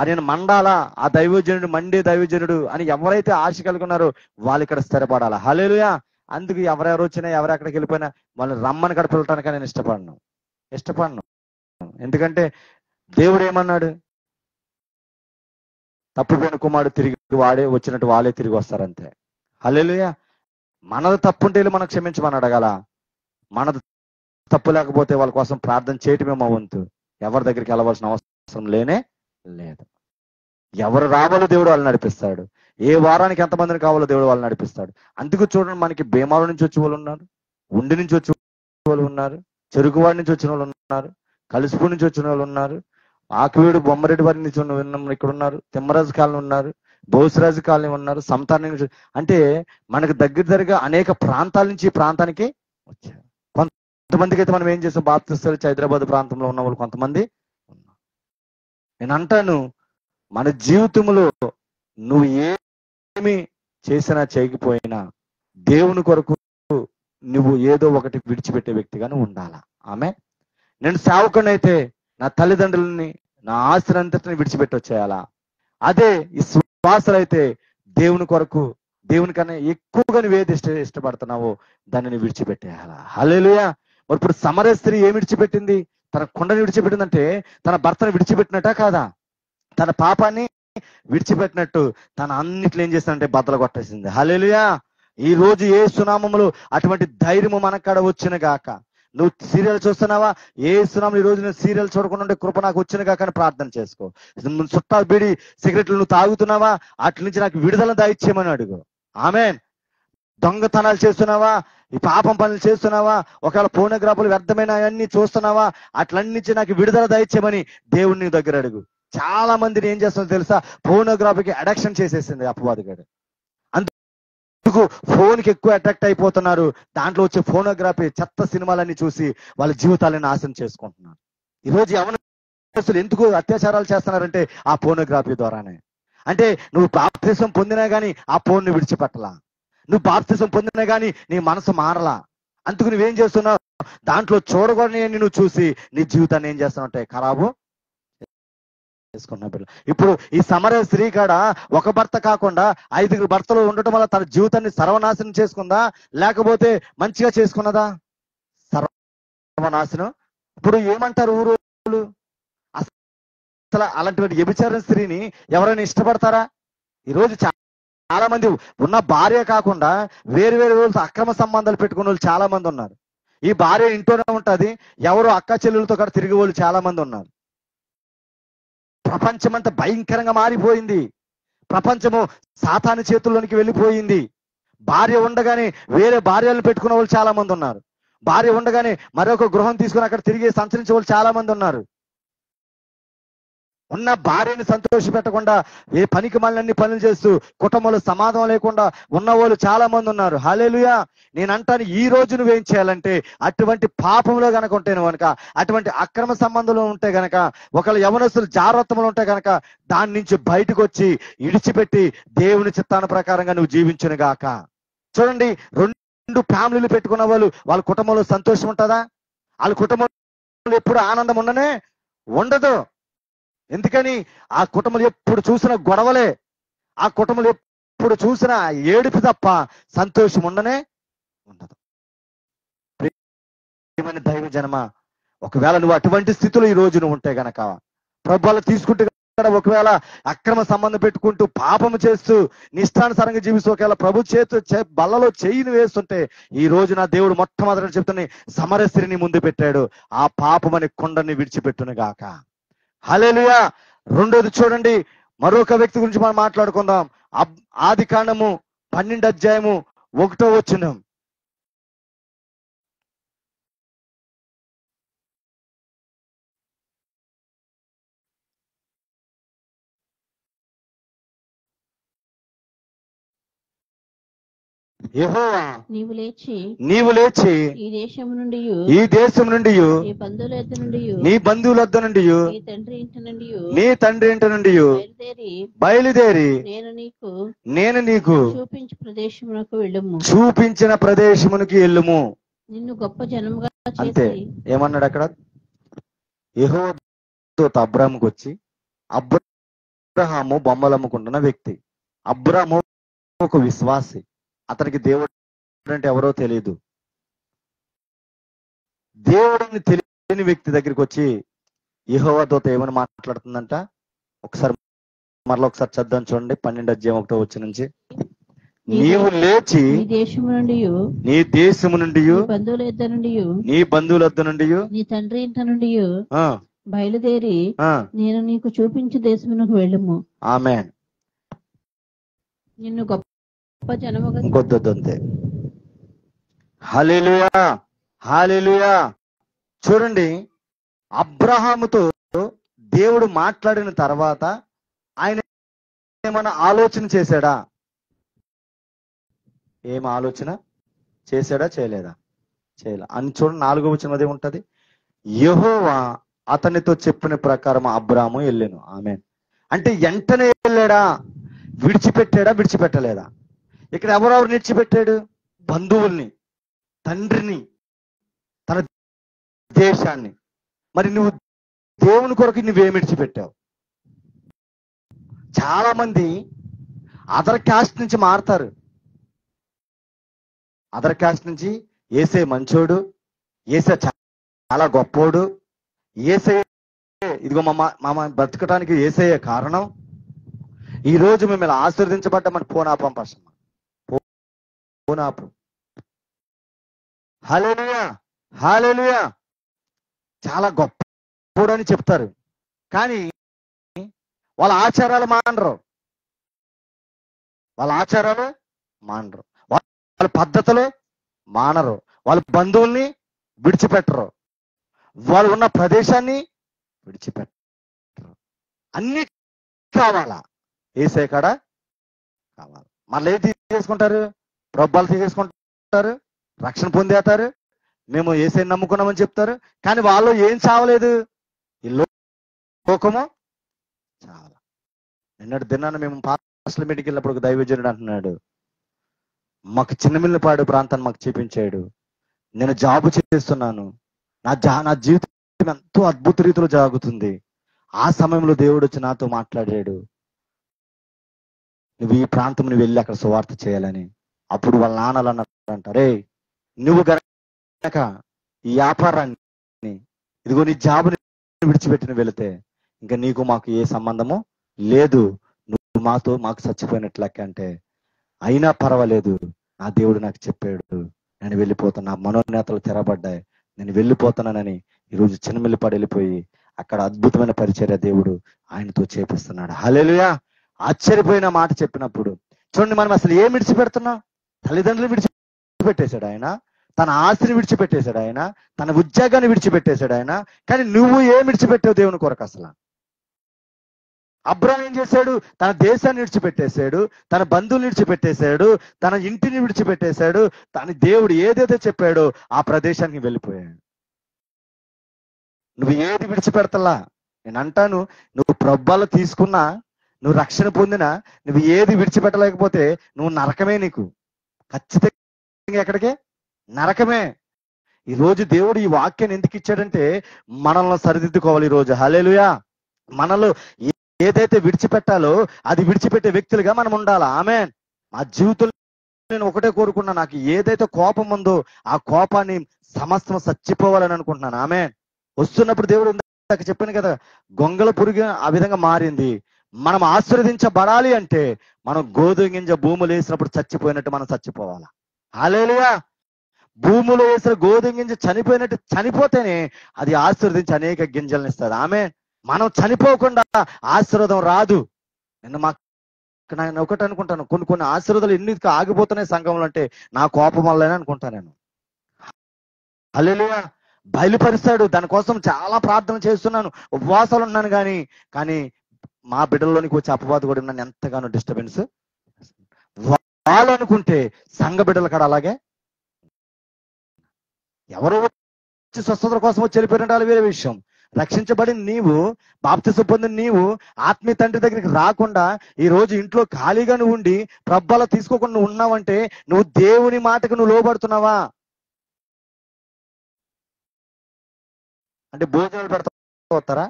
నేను మండాలా, ఆ దైవజనుడు మండే దైవజనుడు అని ఎవరైతే ఆశ కలిగి ఉన్నారో వాళ్ళు ఇక్కడ స్థిరపడాలా. హల్లెలూయా. అందుకు ఎవరెవరు వచ్చినా ఎవరెక్కడికి వెళ్ళిపోయినా వాళ్ళని రమ్మని ఇక్కడ పిలవటానికి నేను ఇష్టపడను. ఎందుకంటే దేవుడు ఏమన్నాడు? తప్పిపోయిన కుమారుడు తిరిగి వచ్చినట్టు వాళ్ళే తిరిగి వస్తారంతే. హల్లెలూయా. మనది తప్పుంటే మనం క్షమించమని అడగాల. మనది తప్పు లేకపోతే వాళ్ళ కోసం ప్రార్థన చేయటమే మా వంతు. ఎవరి దగ్గరికి వెళ్ళవలసిన అవసరం లేనే లేదు. ఎవరు రావాలో దేవుడు వాళ్ళని నడిపిస్తాడు. ఏ వారానికి ఎంతమందిని కావాలో దేవుడు వాళ్ళని నడిపిస్తాడు. అందుకు చూడండి, మనకి భీమాల నుంచి వచ్చే వాళ్ళు ఉన్నారు, ఉండి నుంచి వచ్చే వాళ్ళు ఉన్నారు, చెరుకువాడి నుంచి వచ్చిన వాళ్ళు ఉన్నారు, కలిసిపూడి నుంచి వచ్చిన వాళ్ళు ఉన్నారు, ఆకువీడు బొమ్మరెడ్డి వారి నుంచి ఇక్కడ ఉన్నారు, తిమ్మరాజు కాలనీ ఉన్నారు, బోసురాజు కాలనీ ఉన్నారు, సంతానం నుంచి. అంటే మనకు దగ్గరగా అనేక ప్రాంతాల నుంచి ఈ ప్రాంతానికి వచ్చారు. కొంతమందికి అయితే మనం ఏం చేస్తాం, బాప్తిస్తాలు హైదరాబాద్ ప్రాంతంలో ఉన్న వాళ్ళు కొంతమంది ఉన్నాం. నేను అంటాను, మన జీవితంలో నువ్వు ఏమి చేసినా చేయకపోయినా దేవుని కొరకు నువ్వు ఏదో ఒకటి విడిచిపెట్టే వ్యక్తిగానే ఉండాలా. ఆమె నేను సేవకునైతే నా తల్లిదండ్రులని, నా ఆస్తిని అంతటిని విడిచిపెట్టి వచ్చేయాలా. అదే ఈ శ్వాసలైతే దేవుని కొరకు, దేవుని కన్నా ఎక్కువగా నువ్వు ఏది ఇష్టపడుతున్నావో దానిని విడిచిపెట్టేయాలా. హల్లెలూయా. మరి ఇప్పుడు సమరయ స్త్రీ ఏమి విడిచిపెట్టింది? తన కుండని విడిచిపెట్టిందంటే తన భర్తను విడిచిపెట్టినట్టా కాదా? తన పాపాన్ని విడిచిపెట్టినట్టు తన అన్నిట్లో ఏం చేస్తానంటే బద్దలు కొట్టేసింది. హల్లెలూయా. ఈ రోజు యేసు నామములో అటువంటి ధైర్యము మనకాడ వచ్చిన గాక. నువ్వు సీరియల్ చూస్తున్నావా? యేసు నామములో ఈ రోజు నేను సీరియల్ చూడకుండా ఉండే కృప నాకు వచ్చిన గాక అని ప్రార్థన చేసుకో. చుట్టా బీడి సిగరెట్లు నువ్వు తాగుతున్నావా? అట్ల నుంచి నాకు విడుదల దయచేయమని అడుగు. ఆమేన్. దొంగతనాలు చేస్తున్నావా? ఈ పాపం పనులు చేస్తున్నావా? ఒకవేళ ఫోనోగ్రాఫ్లు వ్యర్థమైన అన్ని చూస్తున్నావా? అట్లన్నించి నాకు విడుదల దయచేయమని దేవుని దగ్గర అడుగు. చాలా మందిని ఏం చేస్తుందో తెలుసా? ఫోనోగ్రఫీకి అడక్షన్ చేసేసింది అపవాదిగాడు. అందుకు ఫోన్కి ఎక్కువ అట్రాక్ట్ అయిపోతున్నారు. దాంట్లో వచ్చే ఫోనోగ్రఫీ చెత్త సినిమాలన్నీ చూసి వాళ్ళ జీవితాలను నాశనం చేసుకుంటున్నారు. ఈరోజు యవనస్తులు ఎందుకు అత్యాచారాలు చేస్తున్నారంటే ఆ ఫోనోగ్రఫీ ద్వారానే. అంటే నువ్వు బాప్తిసం పొందినా గానీ ఆ ఫోన్ని విడిచిపెట్టలా. నువ్వు బాప్తిసం పొందినా గానీ నీ మనసు మారలా. అందుకు నువ్వేం చేస్తున్నావు? దాంట్లో చూడకూడని నువ్వు చూసి నీ జీవితాన్ని ఏం చేస్తున్నావు? ఖరాబు చేసుకున్న పిల్లలు. ఇప్పుడు ఈ సమరయ స్త్రీ కాడ ఒక భర్త కాకుండా 5 భర్తలు ఉండటం వల్ల తన జీవితాన్ని సర్వనాశనం చేసుకుందా, లేకపోతే మంచిగా చేసుకున్నదా? సర్వనాశనం. ఇప్పుడు ఏమంటారు ఊరు? అసలు అలాంటి వ్యభిచార స్త్రీని ఎవరైనా ఇష్టపడతారా? ఈరోజు చాలా మంది ఉన్న భార్య కాకుండా వేరు వాళ్ళతో అక్రమ సంబంధాలు పెట్టుకున్న వాళ్ళు చాలా మంది ఉన్నారు. ఈ భార్య ఇంట్లోనే ఉంటది, ఎవరు అక్క చెల్లెలతో కూడా తిరిగే వాళ్ళు చాలా మంది ఉన్నారు. ప్రపంచం అంతా భయంకరంగా మారిపోయింది. ప్రపంచము సాతాను చేతుల్లోనికి వెళ్ళిపోయింది. భార్య ఉండగానే వేరే భార్యలను పెట్టుకున్న వాళ్ళు చాలా మంది ఉన్నారు. భార్య ఉండగానే మరొక గృహం తీసుకుని అక్కడ తిరిగి సంచరించే వాళ్ళు చాలా మంది ఉన్నారు. ఉన్న భార్యని సంతోష పెట్టకుండా ఏ పనికి మళ్ళీ పనులు చేస్తూ కుటుంబంలో సమాధానం లేకుండా ఉన్న వాళ్ళు చాలా మంది ఉన్నారు. హల్లెలూయా. నేను అంటాను, ఈ రోజు నువ్వేం చేయాలంటే అటువంటి పాపంలో గనక ఉంటే కనుక, అటువంటి అక్రమ సంబంధంలో ఉంటే గనక, ఒకవేళ యవనస్తులు జాగ్రత్తలు ఉంటే గనక దాని నుంచి బయటకు వచ్చి ఇడిచిపెట్టి దేవుని చిత్తాన ప్రకారంగా నువ్వు జీవించును గాక. చూడండి, 2 ఫ్యామిలీలు పెట్టుకున్న వాళ్ళు వాళ్ళ కుటుంబంలో సంతోషం ఉంటుందా? వాళ్ళ కుటుంబంలో ఎప్పుడు ఆనందం ఉండదు. ఎందుకని? ఆ కుటుంబంలో ఎప్పుడు చూసిన గొడవలే, ఆ కుటుంబంలో ఎప్పుడు చూసిన ఏడుపు తప్ప సంతోషం ఉండదు. ప్రియమైన దైవ జనమ, ఒకవేళ నువ్వు అటువంటి స్థితిలో ఈ రోజు నువ్వు ఉంటే గనక, ప్రభువులు తీసుకుంటే ఒకవేళ అక్రమ సంబంధం పెట్టుకుంటూ పాపము చేస్తూ నిష్టానుసారంగా జీవిస్తూ ఒకవేళ ప్రభు బల్లలో చెయ్యిని వేస్తుంటే, ఈ రోజు నా దేవుడు మొట్టమొదటి చెప్తున్న సమరయ స్త్రీని ముందు పెట్టాడు. ఆ పాపమని కొండని విడిచిపెట్టును గాక. హల్లెలూయా. రెండోది చూడండి, మరొక వ్యక్తి గురించి మనం మాట్లాడుకుందాం. ఆదికాండము 12వ అధ్యాయము 1వ వచనం. యెహోవా నీవు లేచి ఈ దేశం నుండి నీ బంధువుల వద్ద నుండి నీ తండ్రి ఇంటి నుండి బయలుదేరి నేను నీకు చూపించిన ప్రదేశమునకు వెళ్ళుము. నిన్ను గొప్ప జనముగా అంతే. ఏమన్నాడు అక్కడ? యెహోవా అబ్రాహాముకు వచ్చి, అబ్రహాము బొమ్మలు అమ్ముకుంటున్న వ్యక్తి. అబ్రాహాము ఒక విశ్వాసి. అతనికి దేవుడు అంటే ఎవరో తెలియదు. దేవుడిని తెలియని వ్యక్తి దగ్గరికి వచ్చి యెహోవా దూత ఏమని మాట్లాడుతుందంట? ఒకసారి చదువుదాం చూడండి. 12వ అధ్యాయం 1వ వచనం నుంచి. నీవు లేచి నీ దేశము నుండి నీ బంధువుల వద్ద నుండి నీ తండ్రి ఇంట నుండి బయలుదేరి నేను నీకు చూపించే దేశమునకు వెళ్ళుము. ఆమేన్. నిన్ను గొప్ప జనముగా. ఇంకొద్దంతే. హల్లెలూయా, హల్లెలూయా. చూడండి, అబ్రహాముతో దేవుడు మాట్లాడిన తర్వాత ఆయన ఏమైనా ఆలోచన చేశాడా? ఏం ఆలోచన చేశాడా? చేయలేదా? చేయలే అని చూడండి. 4వ వచనం అదే ఉంటది. యెహోవా అతనితో చెప్పిన ప్రకారం అబ్రాహాము వెళ్ళాను. ఆమేన్. అంటే వెంటనే వెళ్ళాడా? విడిచిపెట్టలేదా? ఇక్కడ ఎవరెవరు విడిచిపెట్టాడు? బంధువుల్ని, తండ్రిని, తన దేశాన్ని. మరి నువ్వు దేవుని కొరకు నువ్వేమి విడిచిపెట్టావు? చాలా మంది అదర్ క్యాస్ట్ నుంచి మారుతారు. అదర్ క్యాస్ట్ నుంచి ఏసే మంచోడు, ఏసే చాలా గొప్పోడు, ఏసే ఇదిగో మామ బ్రతకటానికి ఏసే కారణం, ఈ రోజు మిమ్మల్ని ఆశీర్వదించబడ్డామని పోనాపం పర్సమ్మ, పోనాపు. హల్లెలూయా, హల్లెలూయా. చాలా గొప్పని చెప్తారు, కానీ వాళ్ళ ఆచారాలు మానరు, వాళ్ళ ఆచారాలు మానరు, వాళ్ళ పద్ధతులు మానరు, వాళ్ళ బంధువుల్ని విడిచిపెట్టరు, వాళ్ళు ఉన్న ప్రదేశాన్ని విడిచిపెట్టరు. అన్ని కావాలా, ఏసే కాడ కావాలి. మళ్ళీ ఏం తీసేసుకుంటారు? ప్రొబ్బాలు తీసేసుకుంటారు, రక్షణ పొందేస్తారు, మేము ఏసై నమ్ముకున్నామని చెప్తారు. కానీ వాళ్ళు ఏం చావలేదు, ఈ లోకము చావాల. నిన్నటి దినాన మేము పాస్టల్ మీటింగ్కి వెళ్ళినప్పుడు ఒక దైవజనుడు అంటున్నాడు, మాకు చిన్నమిల్లపాడు ప్రాంతాన్ని మాకు చూపించాడు, నేను జాబు చేస్తున్నాను, నా జీవితం ఎంతో అద్భుత రీతిలో జాగుతుంది. ఆ సమయంలో దేవుడు వచ్చి నాతో మాట్లాడాడు, నువ్వు ఈ ప్రాంతం వెళ్ళి అక్కడ సువార్త చేయాలని. అప్పుడు వాళ్ళ నాన్నలు అన్నారంట, రే నువ్వు గనక ఈ వ్యాపారాన్ని, ఇదిగో నీ జాబుని విడిచిపెట్టిన వెళితే ఇంకా నీకు మాకు ఏ సంబంధము లేదు, నువ్వు మాకు చచ్చిపోయినట్లు లెక్క. అంటే అయినా పర్వాలేదు, నా దేవుడు నాకు చెప్పాడు, నేను వెళ్ళిపోతున్నా, మనోనేతలు తెరబడ్డాయి, నేను వెళ్ళిపోతున్నానని ఈరోజు చిన్నమిల్లిపాడు వెళ్ళిపోయి అక్కడ అద్భుతమైన పరిచర్య దేవుడు ఆయనతో చేపిస్తున్నాడు. హల్లెలూయా. ఆశ్చర్యపోయిన మాట చెప్పినప్పుడు చూడండి, మనం అసలు ఏం విడిచిపెడుతున్నాం? తల్లిదండ్రులు విడిచిపెట్టేశాడు ఆయన, తన ఆస్తిని విడిచిపెట్టేశాడు ఆయన, తన ఉద్యోగాన్ని విడిచిపెట్టేశాడు ఆయన. కానీ నువ్వు ఏం విడిచిపెట్టావు దేవుని కొరకు? అసలు అబ్రాహాం ఏం చేశాడు? తన దేశాన్ని విడిచిపెట్టేశాడు, తన బంధువులు విడిచిపెట్టేశాడు, తన ఇంటిని విడిచిపెట్టేశాడు, తన దేవుడు ఏదైతే చెప్పాడో ఆ ప్రదేశానికి వెళ్ళిపోయాడు. నువ్వు ఏది విడిచిపెడతలా? నేను అంటాను, నువ్వు ప్రొబ్బాలు తీసుకున్నా, నువ్వు రక్షణ పొందినా, నువ్వు ఏది విడిచిపెట్టలేకపోతే నువ్వు నరకమే. నీకు ఖచ్చితంగా ఎక్కడికే నరకమే. ఈ రోజు దేవుడు ఈ వాక్యాన్ని ఎందుకు ఇచ్చాడంటే మనల్ని సరిదిద్దుకోవాలి. ఈ రోజు హల్లెలూయా, మనలో ఏదైతే విడిచిపెట్టాలో అది విడిచిపెట్టే వ్యక్తులుగా మనం ఉండాలా. ఆమేన్. మా జీవితంలో నేను ఒకటే కోరుకున్నా, నాకు ఏదైతే కోపం ఉందో ఆ కోపాన్ని సమస్తం చచ్చిపోవాలని అనుకుంటున్నాను. ఆమేన్. వస్తున్నప్పుడు దేవుడు ఇందాక చెప్పాను కదా, గొంగళ పురుగు ఆ విధంగా మారింది. మనం ఆశీర్వదించబడాలి అంటే మనం గోధుమ గింజ భూములు వేసినప్పుడు చచ్చిపోయినట్టు మనం చచ్చిపోవాలా. హల్లెలూయా. భూములో వేసిన గోధుమ గింజ చనిపోయినట్టు చనిపోతేనే అది ఆశీర్వదించి అనేక గింజలను ఇస్తుంది. ఆమేన్. మనం చనిపోకుండా ఆశీర్వాదం రాదు. నేను ఒకటి అనుకుంటాను, కొన్ని ఆశీర్వాదాలు ఎన్నిటికీ ఆగిపోతున్నాయి సంఘంలో అంటే నా కోపం వల్లనే అనుకుంటాను నేను. హల్లెలూయా. బయలుపరుస్తాడు, దానికోసం చాలా ప్రార్థన చేస్తున్నాను, ఉపవాసాలు ఉన్నాను. కానీ మా బిడ్డల్లోనికి వచ్చే అపవాదు కూడా నన్ను ఎంతగానో డిస్టర్బెన్స్. వాళ్ళు అనుకుంటే సంఘ బిడ్డల కాడ అలాగే ఎవరో వచ్చి స్వస్థతల కోసం వచ్చి వెళ్ళిపోయినట్టు వేరే విషయం. రక్షించబడిన నీవు, బాప్తిసం పొందిన నీవు ఆత్మీయ తండ్రి దగ్గరికి రాకుండా ఈ రోజు ఇంట్లో ఖాళీగా నువ్వు ఉండి ప్రబ్బల తీసుకోకుండా నువ్వు ఉన్నావంటే నువ్వు దేవుని మాటకు నువ్వు లోబడుతున్నావా? అంటే భోజనాలు పెడతారా?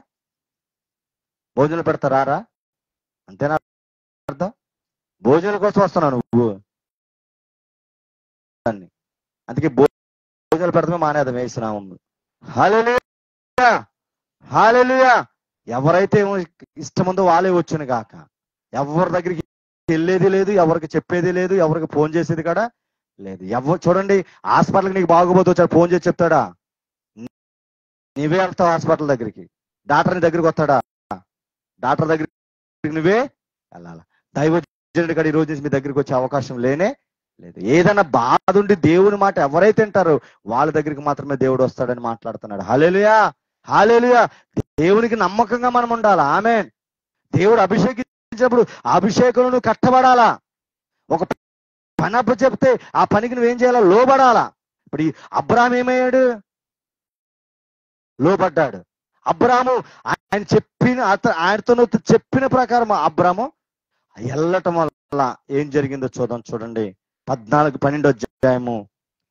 భోజనాలు పెడతారా? అంతేనా అర్థం? భోజనాల కోసం వస్తున్నావు నువ్వు. అందుకే భోజనాలు పెడతామే మానేద్దాం వేసినాము. హల్లెలూయా, హల్లెలూయా. ఎవరైతే ఇష్టం ఉందో వాళ్ళే వచ్చును గాక. ఎవరి దగ్గరికి వెళ్ళేది లేదు, ఎవరికి చెప్పేది లేదు, ఎవరికి ఫోన్ చేసేది కూడా లేదు. చూడండి, హాస్పిటల్కి నీకు బాగోపోతే వచ్చాడు, ఫోన్ చేసి చెప్తాడా? నీవే వెళ్తావు హాస్పిటల్ దగ్గరికి. డాక్టర్ దగ్గరికి వస్తాడా? డాక్టర్ దగ్గరికి నువ్వే వెళ్ళాలా. దైవజనుడి కాడ ఈ రోజు నుంచి మీ దగ్గరికి వచ్చే అవకాశం లేనే లేదు. ఏదైనా బాధ ఉండి దేవుని మాట ఎవరైతే వింటారో వాళ్ళ దగ్గరికి మాత్రమే దేవుడు వస్తాడని మాట్లాడుతున్నాడు. హల్లెలూయా, హల్లెలూయా. దేవునికి నమ్మకంగా మనం ఉండాలా. ఆమేన్. దేవుడు అభిషేకించినప్పుడు ఆ అభిషేకంలో నువ్వు కట్టబడాలా. ఒక పని అప్ప చెప్తే ఆ పనికి నువ్వేం చేయాలా? లోబడాలా. ఇప్పుడు ఈ అబ్రాహాము ఏమయ్యాడు? లోబడ్డాడు. అబ్రాహాము ఆయనతో చెప్పిన ప్రకారం అబ్రాహాము వెళ్ళటం వల్ల ఏం జరిగిందో చూడండి. 12 అధ్యాయము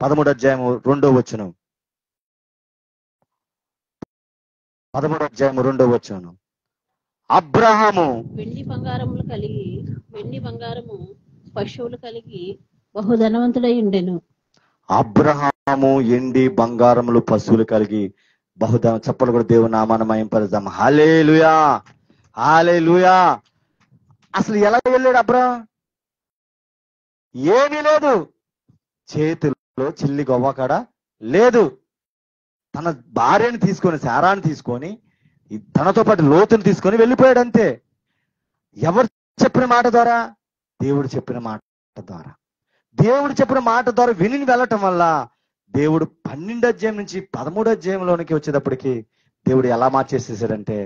13 అధ్యాయము 2వ వచనం. 13 అధ్యాయము 2వ వచనం. అబ్రాహాము వెండి బంగారము పశువులు కలిగి బహుధనవంతుడై ఉండెను. అబ్రాహాము ఎండి బంగారములు పశువులు కలిగి బహుధనం. చెప్పలు కూడా దేవుని నామాన్ని మహింపరుద్దాం. హల్లెలూయా, హల్లెలూయా. అసలు ఎలా వెళ్ళాడు అబ్రహాం? ఏమీ లేదు, చేతుల్లో చిల్లి గవ్వకాడ లేదు. తన భార్యని తీసుకొని, శారాన్ని తీసుకొని, తనతో పాటు లోతుని తీసుకొని వెళ్ళిపోయాడు అంతే. ఎవరు చెప్పిన మాట ద్వారా? దేవుడు చెప్పిన మాట ద్వారా. దేవుడు చెప్పిన మాట ద్వారా విని వెళ్ళటం వల్ల దేవుడు 12వ అధ్యాయం నుంచి 13వ అధ్యాయంలోనికి వచ్చేటప్పటికి దేవుడు ఎలా మార్చేసేసాడంటే,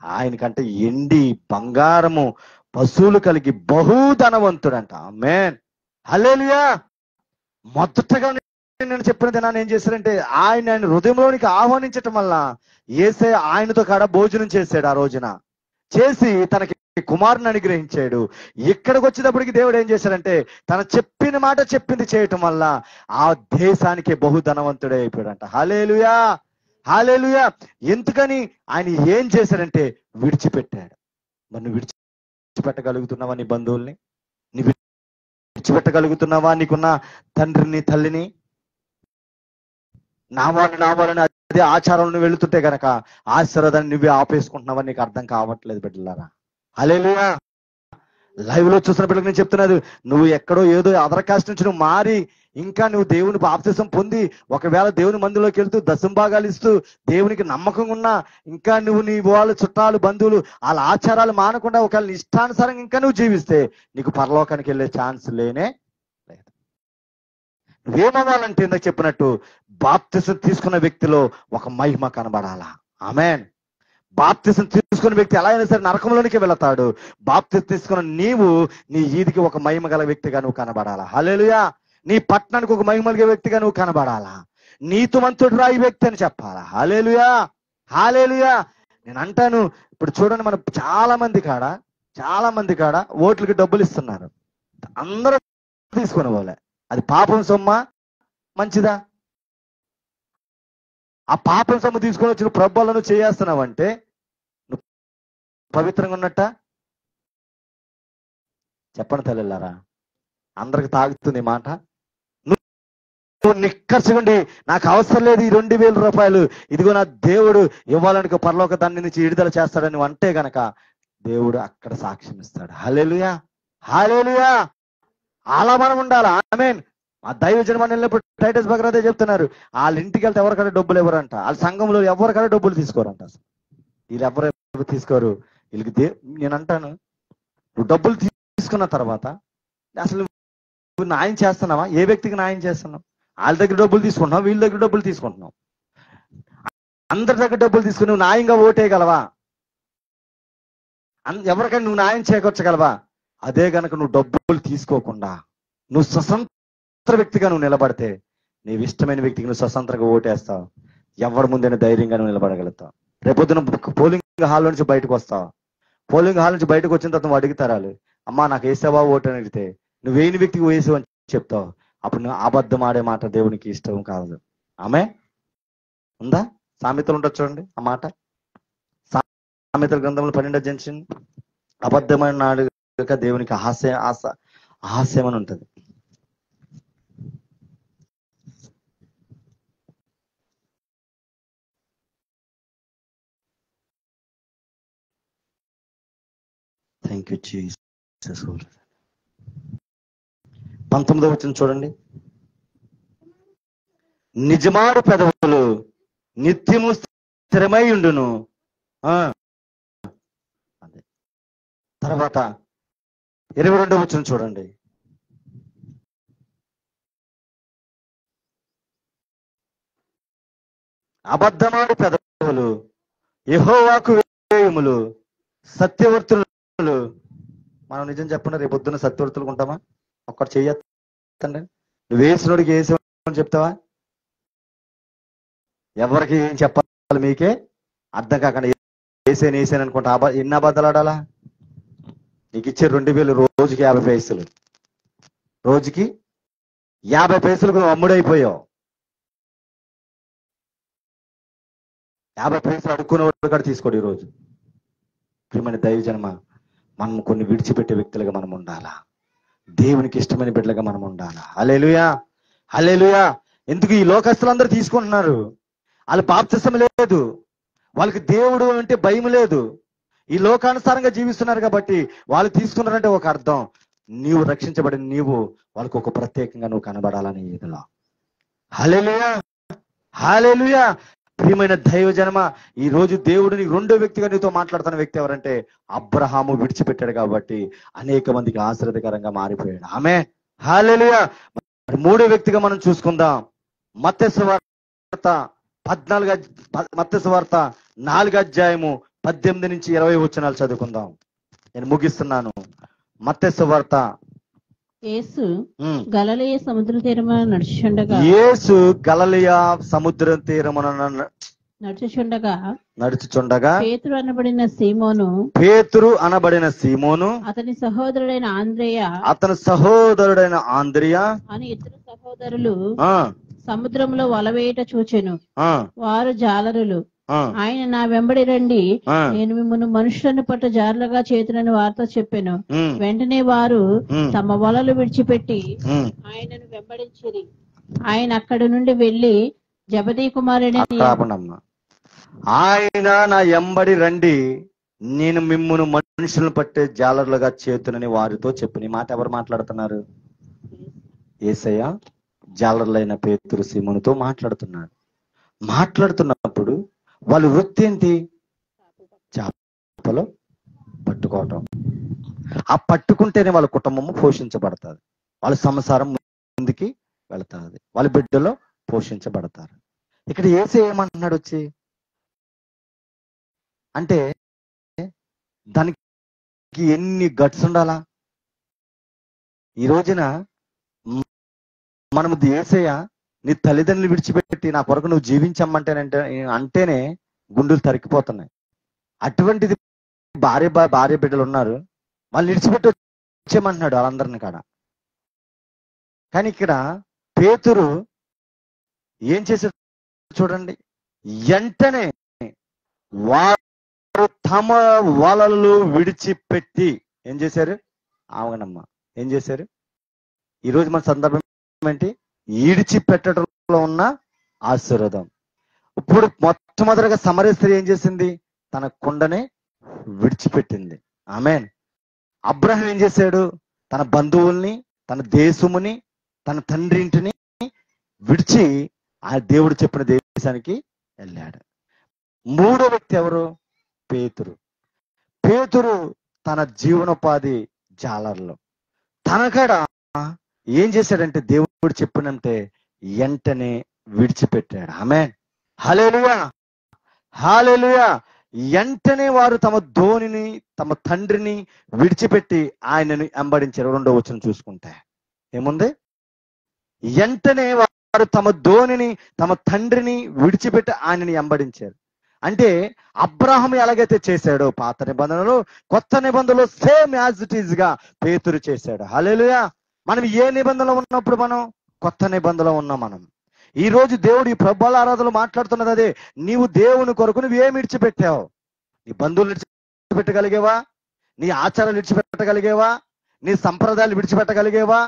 ఆయనకంటే ఎండి బంగారము పశువులు కలిగి బహుధనవంతుడంట. ఆమేన్, హల్లెలూయా. మొదటగా నేను చెప్పిన దినాన్ని ఏం చేశారంటే, ఆయన హృదయంలోనికి ఆహ్వానించటం వల్ల యేసే ఆయనతో కాడ భోజనం చేశాడు. ఆ రోజున చేసి తనకి కుమారుని అనుగ్రహించాడు. ఇక్కడికి వచ్చేటప్పటికి దేవుడు ఏం చేశాడంటే, తన చెప్పిన మాట చెప్పింది చేయటం వల్ల ఆ దేశానికి బహుధనవంతుడే అయిపోయాడంట. హల్లెలూయా, హల్లెలూయా. ఎందుకని? ఆయన ఏం చేశాడంటే విడిచిపెట్టాడు. మరి నువ్వు విడిచిపెట్టగలుగుతున్నావా నీ బంధువుల్ని? నువ్వు విడిచిపెట్టగలుగుతున్నావా నీకున్న తండ్రిని, తల్లిని? నా వాళ్ళని అదే ఆచారంలో వెళుతుంటే గనక ఆశీర్వాదాన్ని నువ్వే ఆపేసుకుంటున్నావని నీకు అర్థం కావట్లేదు బిడ్డలారా. హల్లెలూయా. లైవ్ లో చూసిన బిడ్డలకు నేను చెప్తున్నది, నువ్వు ఎక్కడో ఏదో అదర్ కాస్ట్ నుంచి నువ్వు మారి ఇంకా నువ్వు దేవుని బాప్తిసం పొంది ఒకవేళ దేవుని మందిలోకి వెళ్తూ దశంభాగాలు ఇస్తూ దేవునికి నమ్మకంగా ఉన్నా, ఇంకా నువ్వు నీ వాళ్ళ చుట్టాలు, బంధువులు వాళ్ళ ఆచారాలు మానకుండా ఒకవేళ నీ ఇష్టానుసారంగా ఇంకా నువ్వు జీవిస్తే నీకు పరలోకానికి వెళ్ళే ఛాన్స్ లేనే లేదు. నువ్వేమవ్వాలంటే ఇందాక చెప్పినట్టు బాప్తిసం తీసుకున్న వ్యక్తిలో ఒక మహిమ కనబడాలా. ఆమేన్. బాప్తిసం తీసుకున్న వ్యక్తి ఎలా అయినా సరే నరకంలోనికి వెళతాడు. బాప్తిసం తీసుకున్న నీవు నీ ఈదికి ఒక మహిమ గల వ్యక్తిగా నువ్వు కనబడాలా. హల్లెలూయా. నీ పట్టణానికి ఒక మహిమ గల వ్యక్తిగా నువ్వు కనబడాలా. నీతిమంతుడు రా ఈ వ్యక్తి అని చెప్పాలా. హల్లెలూయా, హల్లెలూయా. నేను అంటాను, ఇప్పుడు చూడండి, మనం చాలా మంది కాడ ఓట్లకి డబ్బులు ఇస్తున్నారు. అందరూ తీసుకునే వాళ్ళే. అది పాపం సొమ్మా, మంచిదా? ఆ పాపం సొమ్ము తీసుకొని వచ్చిన ప్రభువులను చేస్తున్నావంటే నువ్వు పవిత్రంగా ఉన్నట్ట? చెప్పండి తల్లిలారా, అందరికి తాగుతుంది మాట. నువ్వు నిక్కర్చుకోండి, నాకు అవసరం లేదు ఈ 2000 రూపాయలు, ఇదిగో నా దేవుడు ఇవ్వాలనుకో పరలోక దాన్ని నుంచి విడుదల చేస్తాడని నువ్వు అంటే గనక దేవుడు అక్కడ సాక్ష్యం ఇస్తాడు. హల్లెలూయా, హల్లెలూయా. అలా మనం ఉండాలి. ఆమేన్. ఆ దైవజన మనం వెళ్ళినప్పుడు టైటస్ భగరాదే చెప్తున్నారు, వాళ్ళ ఇంటికి వెళ్తే ఎవరికైనా డబ్బులు ఇవ్వరంట, వాళ్ళ సంఘంలో ఎవరికైనా డబ్బులు తీసుకోరంట. అసలు వీళ్ళు ఎవరు తీసుకోరు. వీళ్ళకి నేను అంటాను, నువ్వు డబ్బులు తీసుకున్న తర్వాత అసలు నువ్వు న్యాయం చేస్తున్నావా? ఏ వ్యక్తికి న్యాయం చేస్తున్నావు? వాళ్ళ దగ్గర డబ్బులు తీసుకుంటున్నావు, వీళ్ళ దగ్గర డబ్బులు తీసుకుంటున్నావు, అందరి దగ్గర డబ్బులు తీసుకుని నువ్వు న్యాయంగా ఓటేయగలవా? ఎవరికైనా నువ్వు న్యాయం చేకూర్చగలవా? అదే గనక నువ్వు డబ్బులు తీసుకోకుండా నువ్వు స్వతంత్ర వ్యక్తిగా నువ్వు నిలబడితే, నీవు ఇష్టమైన వ్యక్తికి నువ్వు స్వతంత్రంగా ఓటేస్తావు. ఎవరి ముందైనా ధైర్యంగా నువ్వు నిలబడగలుగుతావు. రేపొద్దున పోలింగ్ హాల్ నుంచి బయటకు వస్తావు. పోలింగ్ హాల్ నుంచి బయటకు వచ్చిన తర్వాత నువ్వు అడుగుతారాలు, అమ్మా నాకు వేసావా ఓటు అని అడిగితే నువ్వు వేయని వ్యక్తికి వేసావు అని చెప్తావు. అప్పుడు నువ్వు అబద్ధం ఆడే మాట దేవునికి ఇష్టం కాదు. ఆమె ఉందా? సామెతలు ఉంటుంది చూడండి ఆ మాట. సామెతల గ్రంథంలో 12వ అధ్యాయం, అబద్ధమైన నాడు దేవునికి హాస్యం అని ఉంటుంది. Thank you Jesus. 19వ వచనం చూడండి, నిజమాడు పెదవులు నిత్యము స్థిరమై ఉండును. అదే తర్వాత 22వ వచనం చూడండి, అబద్ధమాడు పెదవులు యెహోవాకు వ్యయములు సత్యవర్తులు. మనం నిజం చెప్పండి, రేపు పొద్దున్న సత్యవర్తులు ఉంటామా? ఒక్కటి చెయ్యండి. నువ్వు వేసినోడికి వేసామని చెప్తావా? ఎవరికి ఏం చెప్పాలి మీకే అర్థం కాకుండా వేసేను అనుకుంటా ఎన్ని అబద్ధాలు ఆడాలా? నీకు ఇచ్చే 2000 రోజుకి 50 పైసలు, రోజుకి 50 పైసలకు నువ్వు అమ్ముడైపోయావు. 50 పైసలు అడుక్కునేవాడు కూడా తీసుకోడు ఈరోజు. ప్రియమైన దైవజనమ, మనం కొన్ని విడిచిపెట్టే వ్యక్తులుగా మనం ఉండాలా. దేవునికి ఇష్టమైన బిడ్డలుగా మనం ఉండాలా. హల్లెలూయా, హల్లెలూయా. ఎందుకు ఈ లోకస్తులందరూ తీసుకుంటున్నారు? వాళ్ళ బాప్తిసం లేదు, వాళ్ళకి దేవుడు అంటే భయం లేదు. ఈ లోకానుసారంగా జీవిస్తున్నారు కాబట్టి వాళ్ళు తీసుకున్నారంటే ఒక అర్థం, నీవు రక్షించబడిన నీవు వాళ్ళకు ఒక ప్రత్యేకంగా నువ్వు కనబడాలని ఇదిలో. హల్లెలూయా, హల్లెలూయా. ప్రియమైన దైవ జనమ, ఈ రోజు దేవుడిని రెండో వ్యక్తిగా నీతో మాట్లాడుతున్న వ్యక్తి ఎవరంటే అబ్రహాము విడిచిపెట్టాడు కాబట్టి అనేక మందికి ఆశీర్వాదకరంగా మారిపోయాడు. ఆమె హల్లెలూయా. మూడో వ్యక్తిగా మనం చూసుకుందాం. మత్తయి సువార్త 4:18-20 చదువుకుందాం. నేను ముగిస్తున్నాను. మత్తయి సువార్త. యేసు గలిలయ సముద్ర తీరమున నడుచుచుండగా పేతురు అనబడిన సీమోను అతని సహోదరుడైన ఆంద్రేయ అని ఇద్దరు సహోదరులు సముద్రంలో వలవేయట చూచెను. వారు జాలరులు. ఆయన, నా వెంబడి రండి, నేను మిమ్మల్ని మనుషులను పట్ట జారులుగా చేతునని వారితో చెప్పాను. వెంటనే వారు తమ వలలు విడిచిపెట్టి ఆయనను వెంబడించిరి. ఆయన అక్కడి నుండి వెళ్లి జబదీ కుమారుని, ఆయన నా వెంబడి రండి, నేను మిమ్మును మనుషులను పట్టే జాలరులుగా చేతునని వారితో చెప్పిన మాట ఎవరు మాట్లాడుతున్నారు? యేసయ్య జాలరులైన పేతురు సీమోనుతో మాట్లాడుతున్నాడు. మాట్లాడుతున్నప్పుడు వాళ్ళ వృత్తి ఏంటి? చేపలు పట్టుకోవటం. ఆ పట్టుకుంటేనే వాళ్ళ కుటుంబము పోషించబడుతుంది, వాళ్ళ సంసారం ముందుకి వెళుతుంది, వాళ్ళ బిడ్డలో పోషించబడతారు. ఇక్కడ యేసయ్య ఏమంటున్నాడు వచ్చి అంటే, దానికి ఎన్ని గట్స్ ఉండాలా? ఈ రోజున మనము యేసయ్య నీ తల్లిదండ్రులు విడిచిపెట్టి నా కొరకు నువ్వు అంటేనే గుండెలు తరికిపోతున్నాయి. అటువంటిది భార్య బిడ్డలు ఉన్నారు, వాళ్ళు విడిచిపెట్టి వచ్చేయమంటున్నాడు వాళ్ళందరిని కాడ. కానీ ఇక్కడ పేతురు ఏం చేశాడు చూడండి. వెంటనే వారు తమ వలలు విడిచిపెట్టి ఏం చేశారు? ఆవనమ్మ ఏం చేశారు? ఈరోజు మన సందర్భం ఏంటి? ఈడిచిపెట్టడంలో ఉన్న ఆశీర్వాదం. ఇప్పుడు మొట్టమొదటిగా సమరయ స్త్రీ ఏం చేసింది? తన కుండనే విడిచిపెట్టింది. ఆమేన్. అబ్రహాం ఏం చేశాడు? తన బంధువుల్ని, తన దేశముని, తన తండ్రి ఇంటిని విడిచి ఆ దేవుడు చెప్పిన దేశానికి వెళ్ళాడు. మూడో వ్యక్తి ఎవరు? పేతురు తన జీవనోపాధి జాలర్లో. తనకాడ ఏం చేశాడంటే దేవుడు చెప్పినంటే వెంటనే విడిచిపెట్టాడు. ఆమేన్. హల్లెలూయా, హల్లెలూయా. వెంటనే వారు తమ ధోనిని, తమ తండ్రిని విడిచిపెట్టి ఆయనను వెంబడించారు. 2వ వచనం చూసుకుంటే ఏముంది? వెంటనే వారు తమ ధోనిని, తమ తండ్రిని విడిచిపెట్టి ఆయనని వెంబడించారు. అంటే అబ్రహాం ఎలాగైతే చేశాడో పాత నిబంధనలో, కొత్త నిబంధనలో సేమ్ యాజ్ ఇట్ ఈజ్ గా పేతురు చేశాడు. హల్లెలూయా. మనం ఏ నిబంధనలో ఉన్నప్పుడు? మనం కొత్త నిబంధనలో ఉన్నాం. మనం ఈ రోజు దేవుడు ఈ ప్రభువుల ఆరాధనలో మాట్లాడుతున్నది అదే. నీవు దేవుని కొరకు నువ్వు ఏమి విడిచిపెట్టావు? నీ బంధువులు విడిచిపెట్టగలిగేవా? నీ ఆచారాలు విడిచిపెట్టగలిగేవా? నీ సంప్రదాయాలు విడిచిపెట్టగలిగేవా?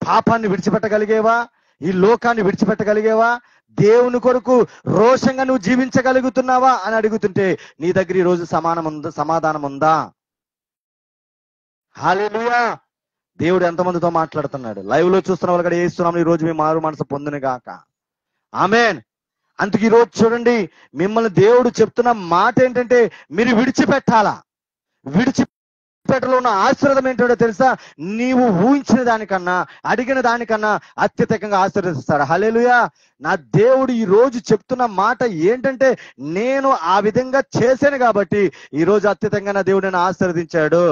పాపాన్ని విడిచిపెట్టగలిగేవా? ఈ లోకాన్ని విడిచిపెట్టగలిగేవా? దేవుని కొరకు రోషంగా నువ్వు జీవించగలుగుతున్నావా అని అడుగుతుంటే నీ దగ్గర ఈ రోజు సమాధానం ఉందా? హల్లెలూయా. దేవుడు ఎంతమందితో మాట్లాడుతున్నాడు? లైవ్ లో చూస్తున్న వాళ్ళు కూడా ఏస్తున్నాం, ఈ రోజు మీ మారు మనసు పొందును గాక. ఆమేన్. అందుకు ఈ రోజు చూడండి, మిమ్మల్ని దేవుడు చెప్తున్న మాట ఏంటంటే మీరు విడిచిపెట్టాలా. విడిచిపెట్టలో ఉన్న ఆశీర్వాదం ఏంటో తెలుసా? నీవు ఊహించిన దానికన్నా, అడిగిన దానికన్నా అత్యధికంగా ఆశీర్వదిస్తాడు. హల్లెలూయా. నా దేవుడు ఈ రోజు చెప్తున్న మాట ఏంటంటే, నేను ఆ విధంగా చేశాను కాబట్టి ఈ రోజు అత్యధికంగా నా దేవుడు నన్ను ఆశీర్వదించాడు.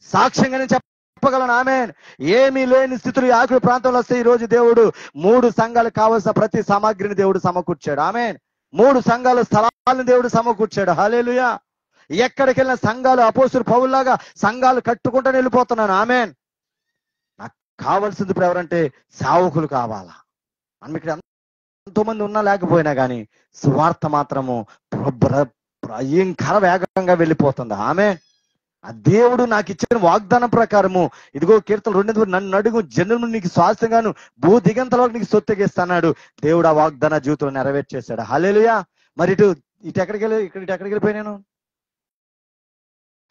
సాక్ష్యంగా నేను చెప్పగలను. ఆమేన్. ఏమీ లేని స్థితులు ఆకుల ప్రాంతంలో వస్తే ఈ రోజు దేవుడు 3 సంఘాలకు కావాల్సిన ప్రతి సామాగ్రిని దేవుడు సమకూర్చాడు. ఆమేన్. 3 సంఘాల స్థలాలను దేవుడు సమకూర్చాడు. హల్లెలూయా. ఎక్కడికి వెళ్ళిన సంఘాలు అపోస్తులు పౌలులాగా సంఘాలు కట్టుకుంటూ వెళ్ళిపోతున్నాను. ఆమేన్. నాకు కావాల్సింది ఇప్పుడు ఎవరంటే సేవకులు కావాలా. మనం ఇక్కడ ఎంతో మంది ఉన్నా లేకపోయినా కానీ సువార్త మాత్రము భయంకర వేగంగా వెళ్ళిపోతుంది. ఆమేన్. ఆ దేవుడు నాకు ఇచ్చిన వాగ్దానం ప్రకారము ఇదిగో కీర్తన 2 నన్ను అడుగు జనులు నీకు స్వాస్థ్యంగాను భూ దిగంతల వరకు నీకు సొత్తుకిస్తాడు. దేవుడు ఆ వాగ్దాన జీవితంలో నెరవేర్చేశాడు. హల్లెలూయా. మరి ఇటు ఎక్కడికి వెళ్ళిపోయినాను?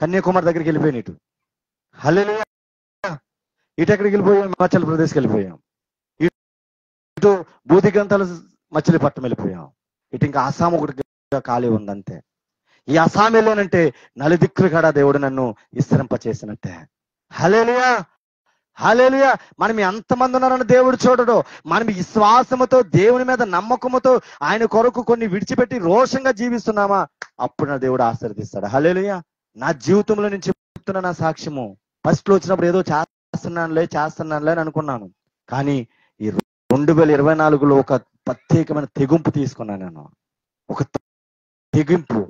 కన్యాకుమారి దగ్గరికి వెళ్ళిపోయాను ఇటు. హల్లెలూయా. ఇటు ఎక్కడికి వెళ్ళిపోయాం? హిమాచల్ ప్రదేశ్కి వెళ్ళిపోయాం. ఇటు బూదిగంతలు మచిలీపట్నం వెళ్ళిపోయాం. ఇటు ఇంకా అస్సాం ఒకటి ఖాళీ ఉంది అంతే. ఈ అస్సాం వెళ్ళానంటే నలుదిక్కులు కాడ దేవుడు నన్ను విస్తరింప చేసినట్టే. హల్లెలూయా, హల్లెలూయా. మనం ఎంతమంది ఉన్నారని దేవుడు చూడడు. మనం విశ్వాసముతో దేవుని మీద నమ్మకముతో ఆయన కొరకు కొన్ని విడిచిపెట్టి రోషంగా జీవిస్తున్నామా, అప్పుడు నా దేవుడు ఆశీర్వదిస్తాడు. హల్లెలూయా. నా జీవితంలో నేను చెప్తున్న నా సాక్ష్యము, ఫస్ట్ లో వచ్చినప్పుడు ఏదో చేస్తున్నానులే అని అనుకున్నాను. కానీ ఈ 2024లో ఒక ప్రత్యేకమైన తెగింపు తీసుకున్నాను నేను. ఒక తెగింపు.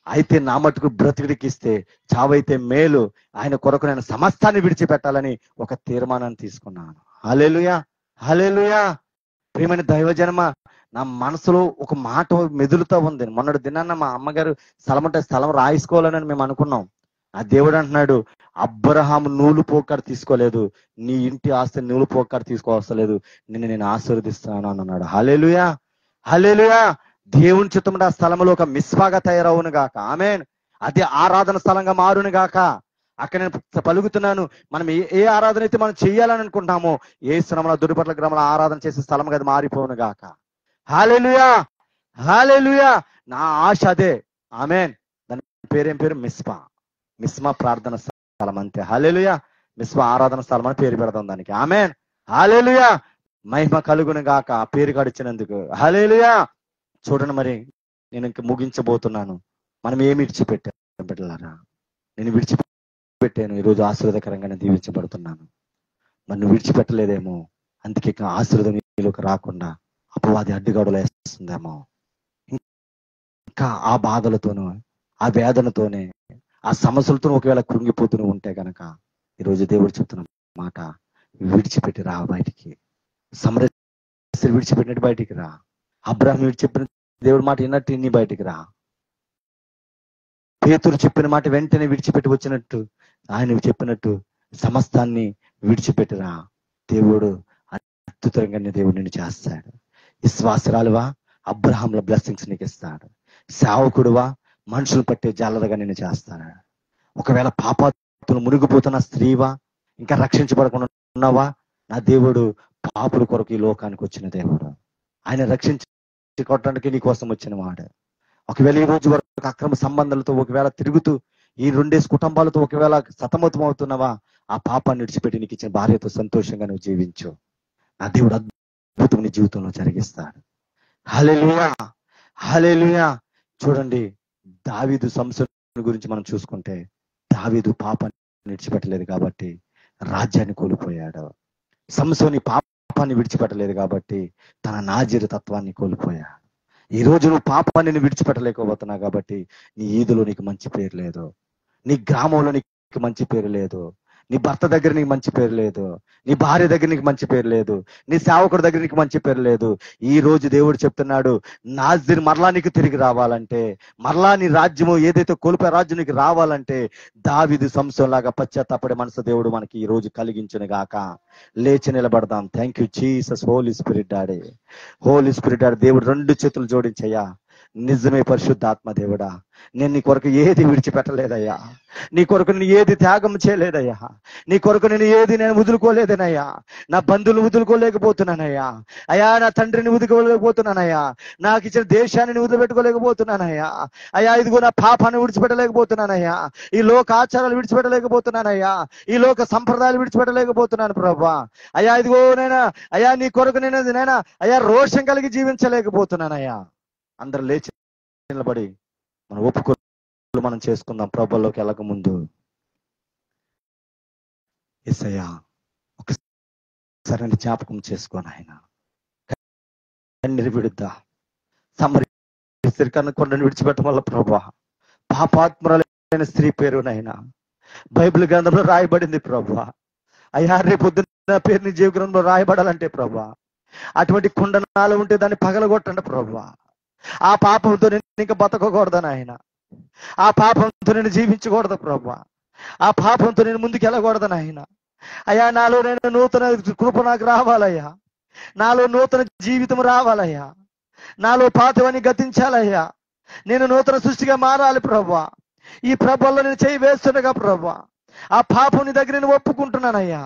అయితే నా మటుకు బ్రతికిడికిస్తే చావైతే మేలు, ఆయన కొరకు నేను సమస్తాన్ని విడిచిపెట్టాలని ఒక తీర్మానాన్ని తీసుకున్నాను. హల్లెలూయా, హల్లెలూయా. ప్రియమైన దైవజనమ, నా మనసులో ఒక మాట మెదులుతూ ఉంది. మొన్నటి దినాన్న మా అమ్మగారు స్థలం రాయించుకోవాలని మేము అనుకున్నాం. ఆ దేవుడు అంటున్నాడు, అబ్రహాము నూలు పోకాడు తీసుకోలేదు, నీ ఇంటి ఆస్తి నూలు పోకాడు తీసుకోవస్తలేదు, నేను ఆశీర్వదిస్తున్నాను అని అన్నాడు. హల్లెలూయా, హల్లెలూయా. దేవుని చిత్తముంటే ఆ స్థలంలో ఒక మిస్వాగా తయారవును గాక. ఆమేన్. అది ఆరాధన స్థలంగా మారును గాక. అక్కడ నేను పలుకుతున్నాను, మనం ఏ ఆరాధన అయితే మనం చెయ్యాలని అనుకుంటామో, ఏ శ్రమల దుడిపట్ల గ్రామంలో ఆరాధన చేసే స్థలంగా అది మారిపోను గాక. హల్లెలూయా, హల్లెలూయా. నా ఆశ అదే. ఆమేన్. దాని పేరేం పేరు? మిస్మా ప్రార్థన స్థలం అంతే. హల్లెలూయా. మిస్మా ఆరాధన స్థలం అని పేరు పెడతాం దానికి. ఆమేన్. హల్లెలూయా. మహిమ కలుగును గాక ఆ పేరు గడిచినందుకు. హల్లెలూయా. చూడండి, మరి నేను ఇంక ముగించబోతున్నాను. మనం ఏమి విడిచిపెట్టాను బిడ్డలారా? నేను విడిచిపెట్టాను. ఈరోజు ఆశీర్వాదకరంగా నేను దీవించబడుతున్నాను. మరి నువ్వు విడిచిపెట్టలేదేమో, అందుకే ఆశీర్వాదం నీలోకి రాకుండా అపవాది అడ్డుగోడలు వేస్తుందేమో. ఇంకా ఆ బాధలతోనూ ఆ వేదనతోనే ఆ సమస్యలతో ఒకవేళ కృంగిపోతూ ఉంటే గనక ఈరోజు దేవుడు చెప్తున్న మాట, విడిచిపెట్టి రా బయటికి. సమరస్యలు విడిచిపెట్టినట్టు బయటికి రా. అబ్రాహాము చెప్పిన దేవుడి మాట విన్నట్టు నీ బయటికి రా. పేతురు చెప్పిన మాట వెంటనే విడిచిపెట్టి వచ్చినట్టు ఆయన చెప్పినట్టు సమస్తాన్ని విడిచిపెట్టిరా. దేవుడు అద్భుతంగా దేవుడు నిన్ను చేస్తాడు. విశ్వాసరాలువా, అబ్రహాంల బ్లెస్సింగ్స్ నీకు ఇస్తాడు. సేవకుడువా, మనుషులు పట్టే జాలరగా నిన్ను చేస్తాడు. ఒకవేళ పాపాత్తులు మునిగిపోతున్న స్త్రీవా, ఇంకా రక్షించబడకుండా ఉన్నావా, నా దేవుడు పాపుల కొరకు ఈ లోకానికి వచ్చిన దేవుడు. ఆయన రక్షించుకోవటానికి నీ కోసం వచ్చిన వాడు. ఒకవేళ ఈ రోజు వరకు అక్రమ సంబంధాలతో ఒకవేళ తిరుగుతూ ఈ 2 కుటుంబాలతో ఒకవేళ సతమతం అవుతున్నావా, ఆ పాపాన్ని విడిచిపెట్టి నీకు ఇచ్చిన భార్యతో సంతోషంగా నువ్వు జీవించు. నా దేవుడు అద్భుతం నీ జీవితంలో జరిగిస్తాడు. హల్లెలూయా, హల్లెలూయా. చూడండి, దావీదు సంసోను గురించి మనం చూసుకుంటే, దావీదు పాపాన్ని విడిచిపెట్టలేదు కాబట్టి రాజ్యాన్ని కోల్పోయాడు. సంసోని పాపాన్ని విడిచిపెట్టలేదు కాబట్టి తన నాజీరు తత్వాన్ని కోల్పోయాడు. ఈ రోజు నువ్వు పాపాన్ని విడిచిపెట్టలేకపోతున్నావు కాబట్టి నీ ఈదులో నీకు మంచి పేరు లేదు, నీ గ్రామంలో నీకు మంచి పేరు లేదు, నీ భర్త దగ్గర నీకు మంచి పేరు లేదు, నీ భార్య దగ్గర నీకు మంచి పేరు లేదు, నీ సేవకుడి దగ్గర నీకు మంచి పేరు లేదు. ఈ రోజు దేవుడు చెప్తున్నాడు, నాజీర్ మరలా నీకు తిరిగి రావాలంటే, మరలా నీ రాజ్యము ఏదైతే కోల్పోయే రాజ్యం నీకు రావాలంటే, దావీదు సంసోను లాగా పశ్చాత్తాపడే మనసు దేవుడు మనకి ఈ రోజు కలిగించును గాక. లేచి నిలబడదాం. Thank you Jesus. Holi Spirit daddy, Holy Spirit daddy. దేవుడు 2 చేతులు జోడించయ్యా. నిజమే పరిశుద్ధాత్మ దేవుడా, నేను నీ కొరకు ఏది విడిచిపెట్టలేదయ్యా, నీ కొరకు నేను ఏది త్యాగం చేయలేదయ్యా, నీ కొరకు నేను వదులుకోలేదనయ్యా. నా బంధువులు వదులుకోలేకపోతున్నానయ్యా అయ్యా, నా తండ్రిని వదులుకోలేకపోతున్నానయ్యా, నాకు ఇచ్చిన దేశాన్ని వదిలిపెట్టుకోలేకపోతున్నానయ్యా అయ్యా. ఇదిగో నా పాపాన్ని విడిచిపెట్టలేకపోతున్నానయ్యా, ఈ లోక ఆచారాలు విడిచిపెట్టలేకపోతున్నానయ్యా, ఈ లోక సంప్రదాయాలు విడిచిపెట్టలేకపోతున్నాను ప్రభా. అయ్యా ఇదిగో నైనా అయ్యా, నీ కొరకు నైనా అయ్యా రోషం కలిగి జీవించలేకపోతున్నానయ్యా. అందరు లేచి నిలబడి మన ఒప్పుకోలు మనం చేసుకుందాం. ప్రభువులోకి వెళ్ళక ముందు యేసయ్యా ఒకసారి జ్ఞాపకం చేసుకోను. ఆయన కన్నీరు విడుద్దా, సమరకన్న కొండను విడిచిపెట్టడం వల్ల ప్రభా, పాపాత్మురాలైన స్త్రీ పేరునైనా బైబిల్ గ్రంథంలో రాయబడింది ప్రభా. అయ్యా రేపు పొద్దున్న పేరు నీ జీవ గ్రంథంలో రాయబడాలంటే ప్రభా, అటువంటి కుండనాలు ఉంటే దాన్ని పగలగొట్టండి ప్రభా. ఆ పాపంతో నేను ఇంకా బతకకూడదని ఆయన, ఆ పాపంతో నేను జీవించకూడదు ప్రభా, ఆ పాపంతో నేను ముందుకు వెళ్ళకూడదని ఆయన. అయ్యా నాలో నేను నూతన కృప నాకు రావాలయ్యా, నాలో నూతన జీవితం రావాలయ్యా, నాలో పాతవన్నీ గతించాలయ్యా, నేను నూతన సృష్టిగా మారాలి ప్రభా. ఈ ప్రభల్లో నేను చేయి వేస్తుండగా ప్రభా ఆ పాపం నీ దగ్గర నేను ఒప్పుకుంటున్నానయ్యా.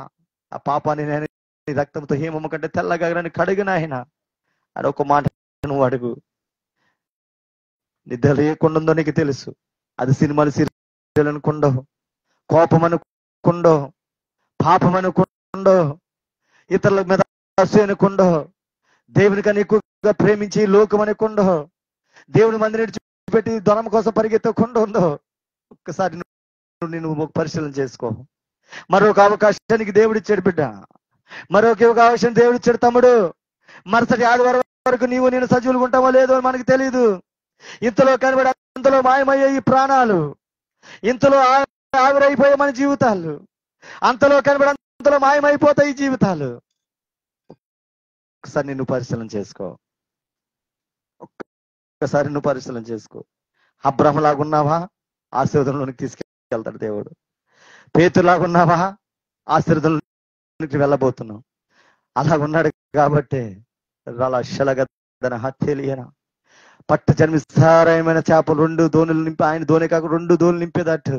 ఆ పాపాన్ని నేను నీ రక్తంతో హేమము కంటే తెల్లగా నన్ను కడిగిన ఆయన అని ఒక మాట నువ్వు అడుగు. నిద్ర లేకుండా నీకు తెలుసు. అది సినిమాలు సీరియల్ అనుకుండో, కోపం అనుకుండో, పాపం అనుకుండో, ఇతరుల మీద అసూయ అనుకుండో, దేవుని కన్నా ఎక్కువగా ప్రేమించి లోకం అనుకుండో, దేవుని మందిని విడిచిపెట్టి ధనం కోసం పరిగెత్తకుండా ఉందో, ఒక్కసారి నువ్వు పరిశీలన చేసుకో. మరొక అవకాశానికి దేవుడు ఇచ్చాడు బిడ్డ, మరొక అవకాశం దేవుడు ఇచ్చాడు తమ్ముడు. మరుసటి ఆదివారం వరకు నేను సజీవులుగా ఉంటామో లేదో మనకు తెలియదు. ఇంతలో కనబడి అంతలో మాయమయ్యే ఈ ప్రాణాలు, ఇంతలో ఆవిరైపోయే మన జీవితాలు, అంతలో కనబడి అంతలో మాయమైపోతాయి ఈ జీవితాలు. ఒక్కసారి నిన్ను పరిశీలన చేసుకో. ఒక్కసారి నువ్వు పరిశీలన చేసుకో. అబ్రహంలాగా ఉన్నావా? ఆశీర్వాదంలోనికి తీసుకెళ్తాడు దేవుడు. పేతురులాగా ఉన్నావా? ఆశీర్వాదంలోనికి వెళ్ళబోతున్నావు. అలాగున్నాడు కాబట్టి రలశలగదన హత్యలియన పట్టు జన్మిస్తారమైన చేపలు 2 దోణులు నింపి, ఆయన దోణి కాక 2 దోణులు నింపేదట్టు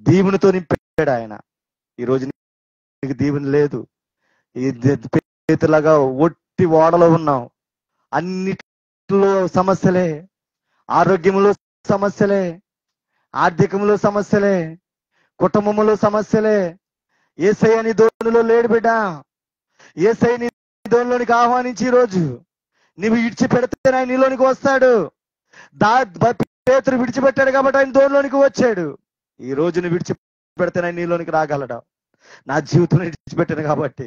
దీవునితో నింపాడు ఆయన. ఈ రోజు నీకు దీవుని లేదు. ఈ పేతులాగా ఒట్టి ఓడలో ఉన్నాం. అన్నిట్లో సమస్యలే, ఆరోగ్యంలో సమస్యలే, ఆర్థికంలో సమస్యలే, కుటుంబంలో సమస్యలే. యేసయ్య నీ దోణిలో లేడు బిడ్డ. యేసయ్య నీ దోణిలోనికి ఆహ్వానించి ఈరోజు నువ్వు విడిచిపెడితే ఆయన నీలోనికి వస్తాడు. పేతురు విడిచిపెట్టాడు కాబట్టి ఆయన దోణిలోనికి వచ్చాడు. ఈ రోజు నువ్వు విడిచిపెడితే ఆయన నీలోనికి రాగలడా? నా జీవితంలో విడిచిపెట్టాను కాబట్టి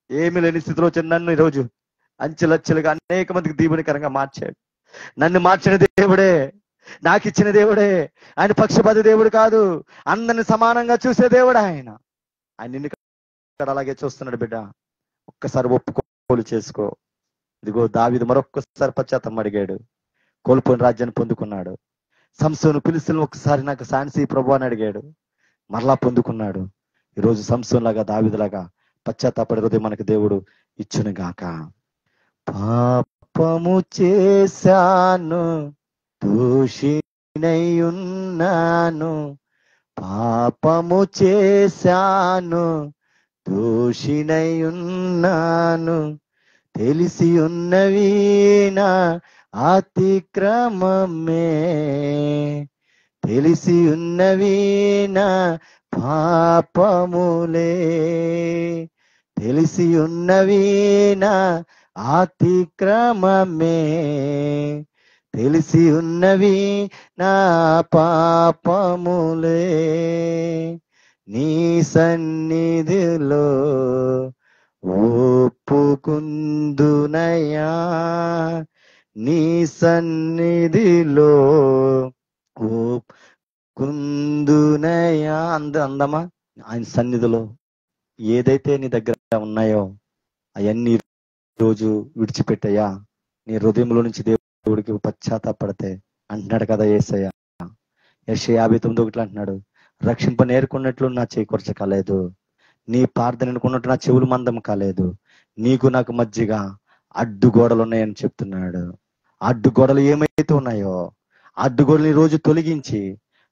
ఏమి లేని స్థితిలో వచ్చిన నన్ను ఈరోజు అంచెలచ్చలుగా అనేక మందికి దీవెనకరంగా మార్చాడు. నన్ను మార్చిన దేవుడే, నాకు ఇచ్చిన దేవుడే. ఆయన పక్షపాత దేవుడు కాదు, అందరిని సమానంగా చూసే దేవుడు ఆయన. నిన్ను అలాగే చూస్తున్నాడు బిడ్డ. ఒక్కసారి ఒప్పుకోలు చేసుకో. ఇదిగో దావీదు మరొక్కసారి పశ్చాత్తాపం అడిగాడు, కోల్పోయిన రాజ్యాన్ని పొందుకున్నాడు. సంసోను ఫిలిష్తీయులను ఒక్కసారి నాకు సాన్సి ప్రభు అని అడిగాడు, మరలా పొందుకున్నాడు. ఈరోజు సంసోను లాగా దావీదులాగా పశ్చాత్తాపడి హృదయం మనకు దేవుడు ఇచ్చును గాక. పాపము చేశాను, దోషినైయున్నాను, పాపము చేశాను, దోషినైయున్నాను, తెలిసి ఉన్నవి నా అతిక్రమమే, తెలిసి ఉన్నవి నా పాపములే, తెలిసి ఉన్నవి నా అతిక్రమమే, తెలిసి ఉన్నవి నా పాపములే. నీ సన్నిధిలో ఒప్పుకుందునయ్యా, నీ సన్నిధిలో ఒప్పుకుందునయ్యా. అందమా ఆయన సన్నిధిలో ఏదైతే నీ దగ్గర ఉన్నాయో అవన్నీ రోజు విడిచిపెట్టయ్యా. నీ హృదయంలో నుంచి దేవుడికి పశ్చాత్తాపడితే అంటున్నాడు కదా యేసయ్య. యెషయా 59:1 అంటున్నాడు, రక్షింప నేర్కొన్నట్లు నా చేయి కొరచ కాలేదు, నీ ప్రార్థన అనుకున్నట్టు నా చెవులు మందం కాలేదు, నీకు నాకు మధ్యగా అడ్డుగోడలు ఉన్నాయని చెప్తున్నాడు. అడ్డుగోడలు ఏమైతే ఉన్నాయో అడ్డుగోడలు ఈ రోజు తొలగించి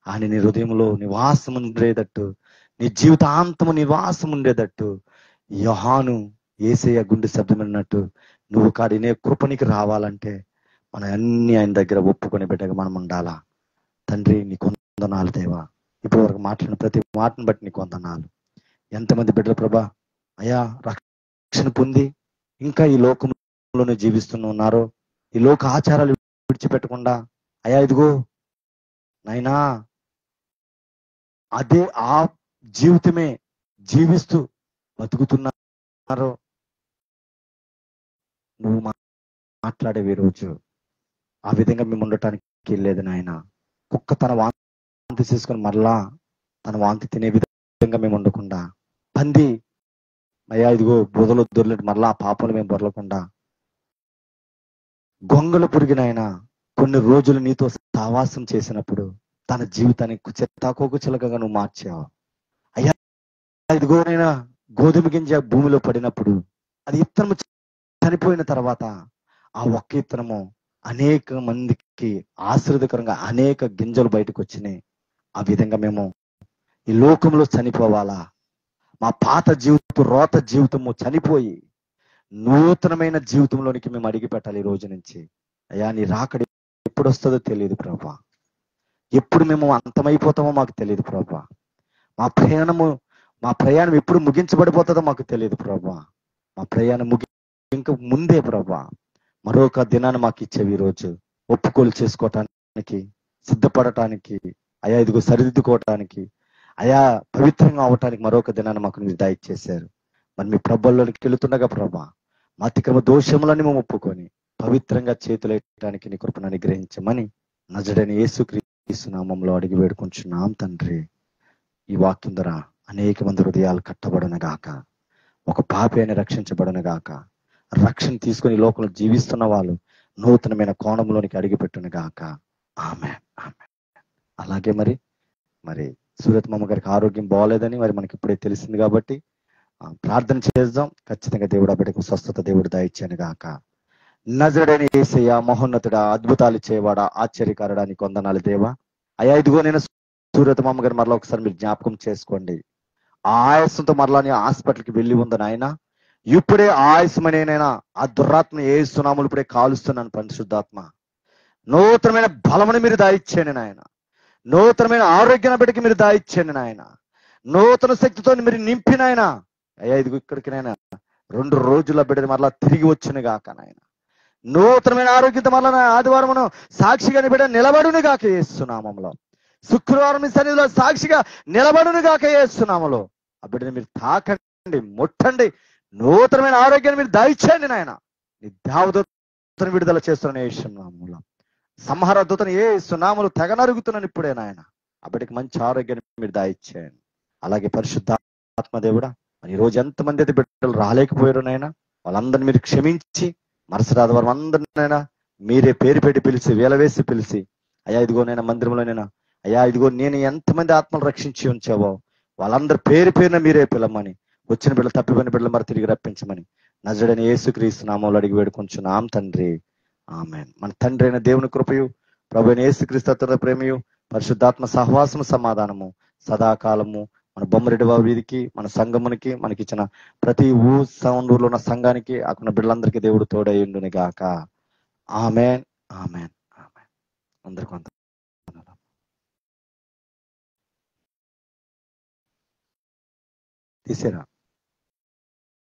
ఆయన నీ హృదయంలో నివాసం ఉండేటట్టు, నీ జీవితాంతము నివాసం ఉండేటట్టు యోహాను యేసయ్య గుండె శబ్దం అన్నట్టు నువ్వు కాడినే కృపనికి రావాలంటే మనం అన్ని ఆయన దగ్గర ఒప్పుకొని బిడ్డగా మనం ఉండాలా. తండ్రి నీకు వందనాలు దేవా, ఇప్పటి వరకు మాట్లాడిన ప్రతి మాటను బట్టి నీకు వందనాలు. ఎంతమంది బిడ్డల ప్రభా అయ్యా రక్షణ పొంది ఇంకా ఈ లోకంలోనే జీవిస్తున్నారో, ఈ లోక ఆచారాలు విడిచిపెట్టకుండా అయ్యా ఇదిగో నైనా అదే ఆ జీవితమే జీవిస్తూ బతుకుతున్నారో, నువ్వు మాట్లాడేవి రోజు ఆ విధంగా మేము ఉండటానికి లేదు నాయన. కుక్క తన వాంతి చేసుకొని మరలా తన వాంతి తినే విధంగా మేము ఉండకుండా, పంది అయ్యా ఇదిగో బురదలో దొర్లినట్టు మరలా పాపలు మేము బొరలకుండా, గొంగళ పురిగినైనా కొన్ని రోజులు నీతో సావాసం చేసినప్పుడు తన జీవితాన్ని చెత్తాకోకు చిలకగా నువ్వు మార్చావు. అయ్యా ఇదిగోనైనా గోధుమ గింజ భూమిలో పడినప్పుడు అది ఇత్తనము చనిపోయిన తర్వాత ఆ ఒక్క ఇత్తనము అనేక మందికి ఆశీర్వదకరంగా అనేక గింజలు బయటకు వచ్చినాయి. ఆ విధంగా మేము ఈ లోకంలో చనిపోవాలా? మా పాత జీవితం, రోత జీవితము చనిపోయి నూతనమైన జీవితంలోనికి మేము అడిగి పెట్టాలి ఈ రోజు నుంచి. అయ్యా, నీ రాకడ ఎప్పుడు వస్తుందో తెలియదు ప్రభా. ఎప్పుడు మేము అంతమైపోతామో మాకు తెలియదు ప్రభా. మా ప్రయాణం ఎప్పుడు ముగించబడిపోతుందో మాకు తెలియదు ప్రభా. మా ప్రయాణం ఇంకా ముందే ప్రభా మరొక దినాన్ని మాకు ఇచ్చేవి ఈరోజు ఒప్పుకోలు చేసుకోవటానికి, సిద్ధపడటానికి, అయా ఇదిగో సరిదిద్దుకోవటానికి, అయా పవిత్రంగా అవటానికి మరొక దినాన్ని మాకు మీరు దయచేశారు. మరి మీ ప్రభుల్లోనికి వెళుతుండగా ప్రభా మా అతిక్రమ దోషములని మేము ఒప్పుకొని పవిత్రంగా చేతులెట్టడానికి నీ కృపను అనుగ్రహించమని నజరేయుడైన యేసుక్రీస్తు నామములో అడిగి వేడుకుంటున్నాం తండ్రి. ఈ వాక్యం ద్వారా అనేక మంది హృదయాలు కట్టబడనగాక, ఒక పాపి అయిన రక్షించబడనగాక, రక్షణ తీసుకొని ఈ లోకంలో జీవిస్తున్న వాళ్ళు నూతనమైన కోణంలోనికి అడిగిపెట్టునుగాక. ఆమేన్, ఆమేన్. అలాగే మరి సూరత్ మామ గారికి ఆరోగ్యం బాగోలేదని మరి మనకి ఇప్పుడే తెలిసింది కాబట్టి ప్రార్థన చేద్దాం. ఖచ్చితంగా దేవుడు ఆ బిడ్డకు స్వస్థత దేవుడు దయచేయను గాక. నజరేయుడైన యేసయ్య, మహోన్నతుడా, అద్భుతాలు చేయవాడా, ఆశ్చర్యకారుడా, నీకు వందనాలు దేవా. అయ్యా ఇదిగో నేను సూరత్ మామ గారు మరలా ఒకసారి మీరు జ్ఞాపకం చేసుకోండి. ఆ ఆయాసంతో మరలా నీ హాస్పిటల్కి వెళ్ళి ఉంది నాయన. ఇప్పుడే ఆయాసమనేనైనా ఆ దురాత్మ ఏస్తున్నాములు ఇప్పుడే కాలుస్తున్నాను. పరిశుద్ధాత్మ నూతనమైన బలమని మీరు దాయిచ్చేయండి నాయన. నూతనమైన ఆరోగ్య బిడ్డకి మీరు దాయిచ్చేయండి నాయన. నూతన శక్తితో మీరు నింపినాయన. అయ్యా ఇదిగో ఇక్కడికి నాయన 2 రోజుల బిడ్డని మరలా తిరిగి వచ్చిన గాక నాయన. నూతనమైన ఆరోగ్యంతో మరలా ఆదివారం సాక్షిగా బిడ్డ నిలబడును గాక యేసునామములో. శుక్రవారం మీ సన్నిధిలో సాక్షిగా నిలబడును గాక యేసునామములో. ఆ బిడ్డని మీరు తాకండి, ముట్టండి. నూతనమైన ఆరోగ్యాన్ని మీరు దయచేయండి నాయన. నీ దేవదూతను విడుదల చేస్తున్న యేసునామములో. సంహార దూతను యేసునామములో తెగ నరుగుతున్నాను ఇప్పుడే నాయన. ఆ బిడ్డకి మంచి ఆరోగ్యాన్ని మీరు దయచేయండి. అలాగే పరిశుద్ధాత్మదేవుడా, మరి ఈ రోజు ఎంతమంది అయితే బిడ్డలు రాలేకపోయారు నాయన, వాళ్ళందరినీ మీరు క్షమించి మరుసటి ఆదివారం అందరినైనా మీరే పేరు పెట్టి పిలిచి, వేలవేసి పిలిచి, అయ్యా ఇదిగో నేను మందిరంలోనైనా, అయ్యా ఇదిగో నేను ఎంతమంది ఆత్మలు రక్షించి ఉంచావో వాళ్ళందరూ పేరు పేరున మీరే పిలమని, వచ్చిన బిడ్డలు తప్పిపోయిన బిడ్డలు మరి తిరిగి రప్పించమని నజరేయుడైన యేసుక్రీస్తు నామములో అడిగి వేడుకొంచున్నాం తండ్రి. ఆమేన్. మన తండ్రి అయిన దేవుని కృపయు, ప్రభువైన యేసుక్రీస్తు ప్రేమయు, పరిశుద్ధాత్మ సహవాసము, సమాధానము సదాకాలము మన బొమ్మరెడ్డి బాబు వీధికి, మన సంఘమునికి, మనకిచ్చిన ప్రతి ఊర్లో ఉన్న సంఘానికి, అక్కడ బిడ్డలందరికీ దేవుడు తోడయ్యుండును గాక. ఆమేన్, ఆమేన్, ఆమేన్. అందరికీ వందనాలు. తీసేరా.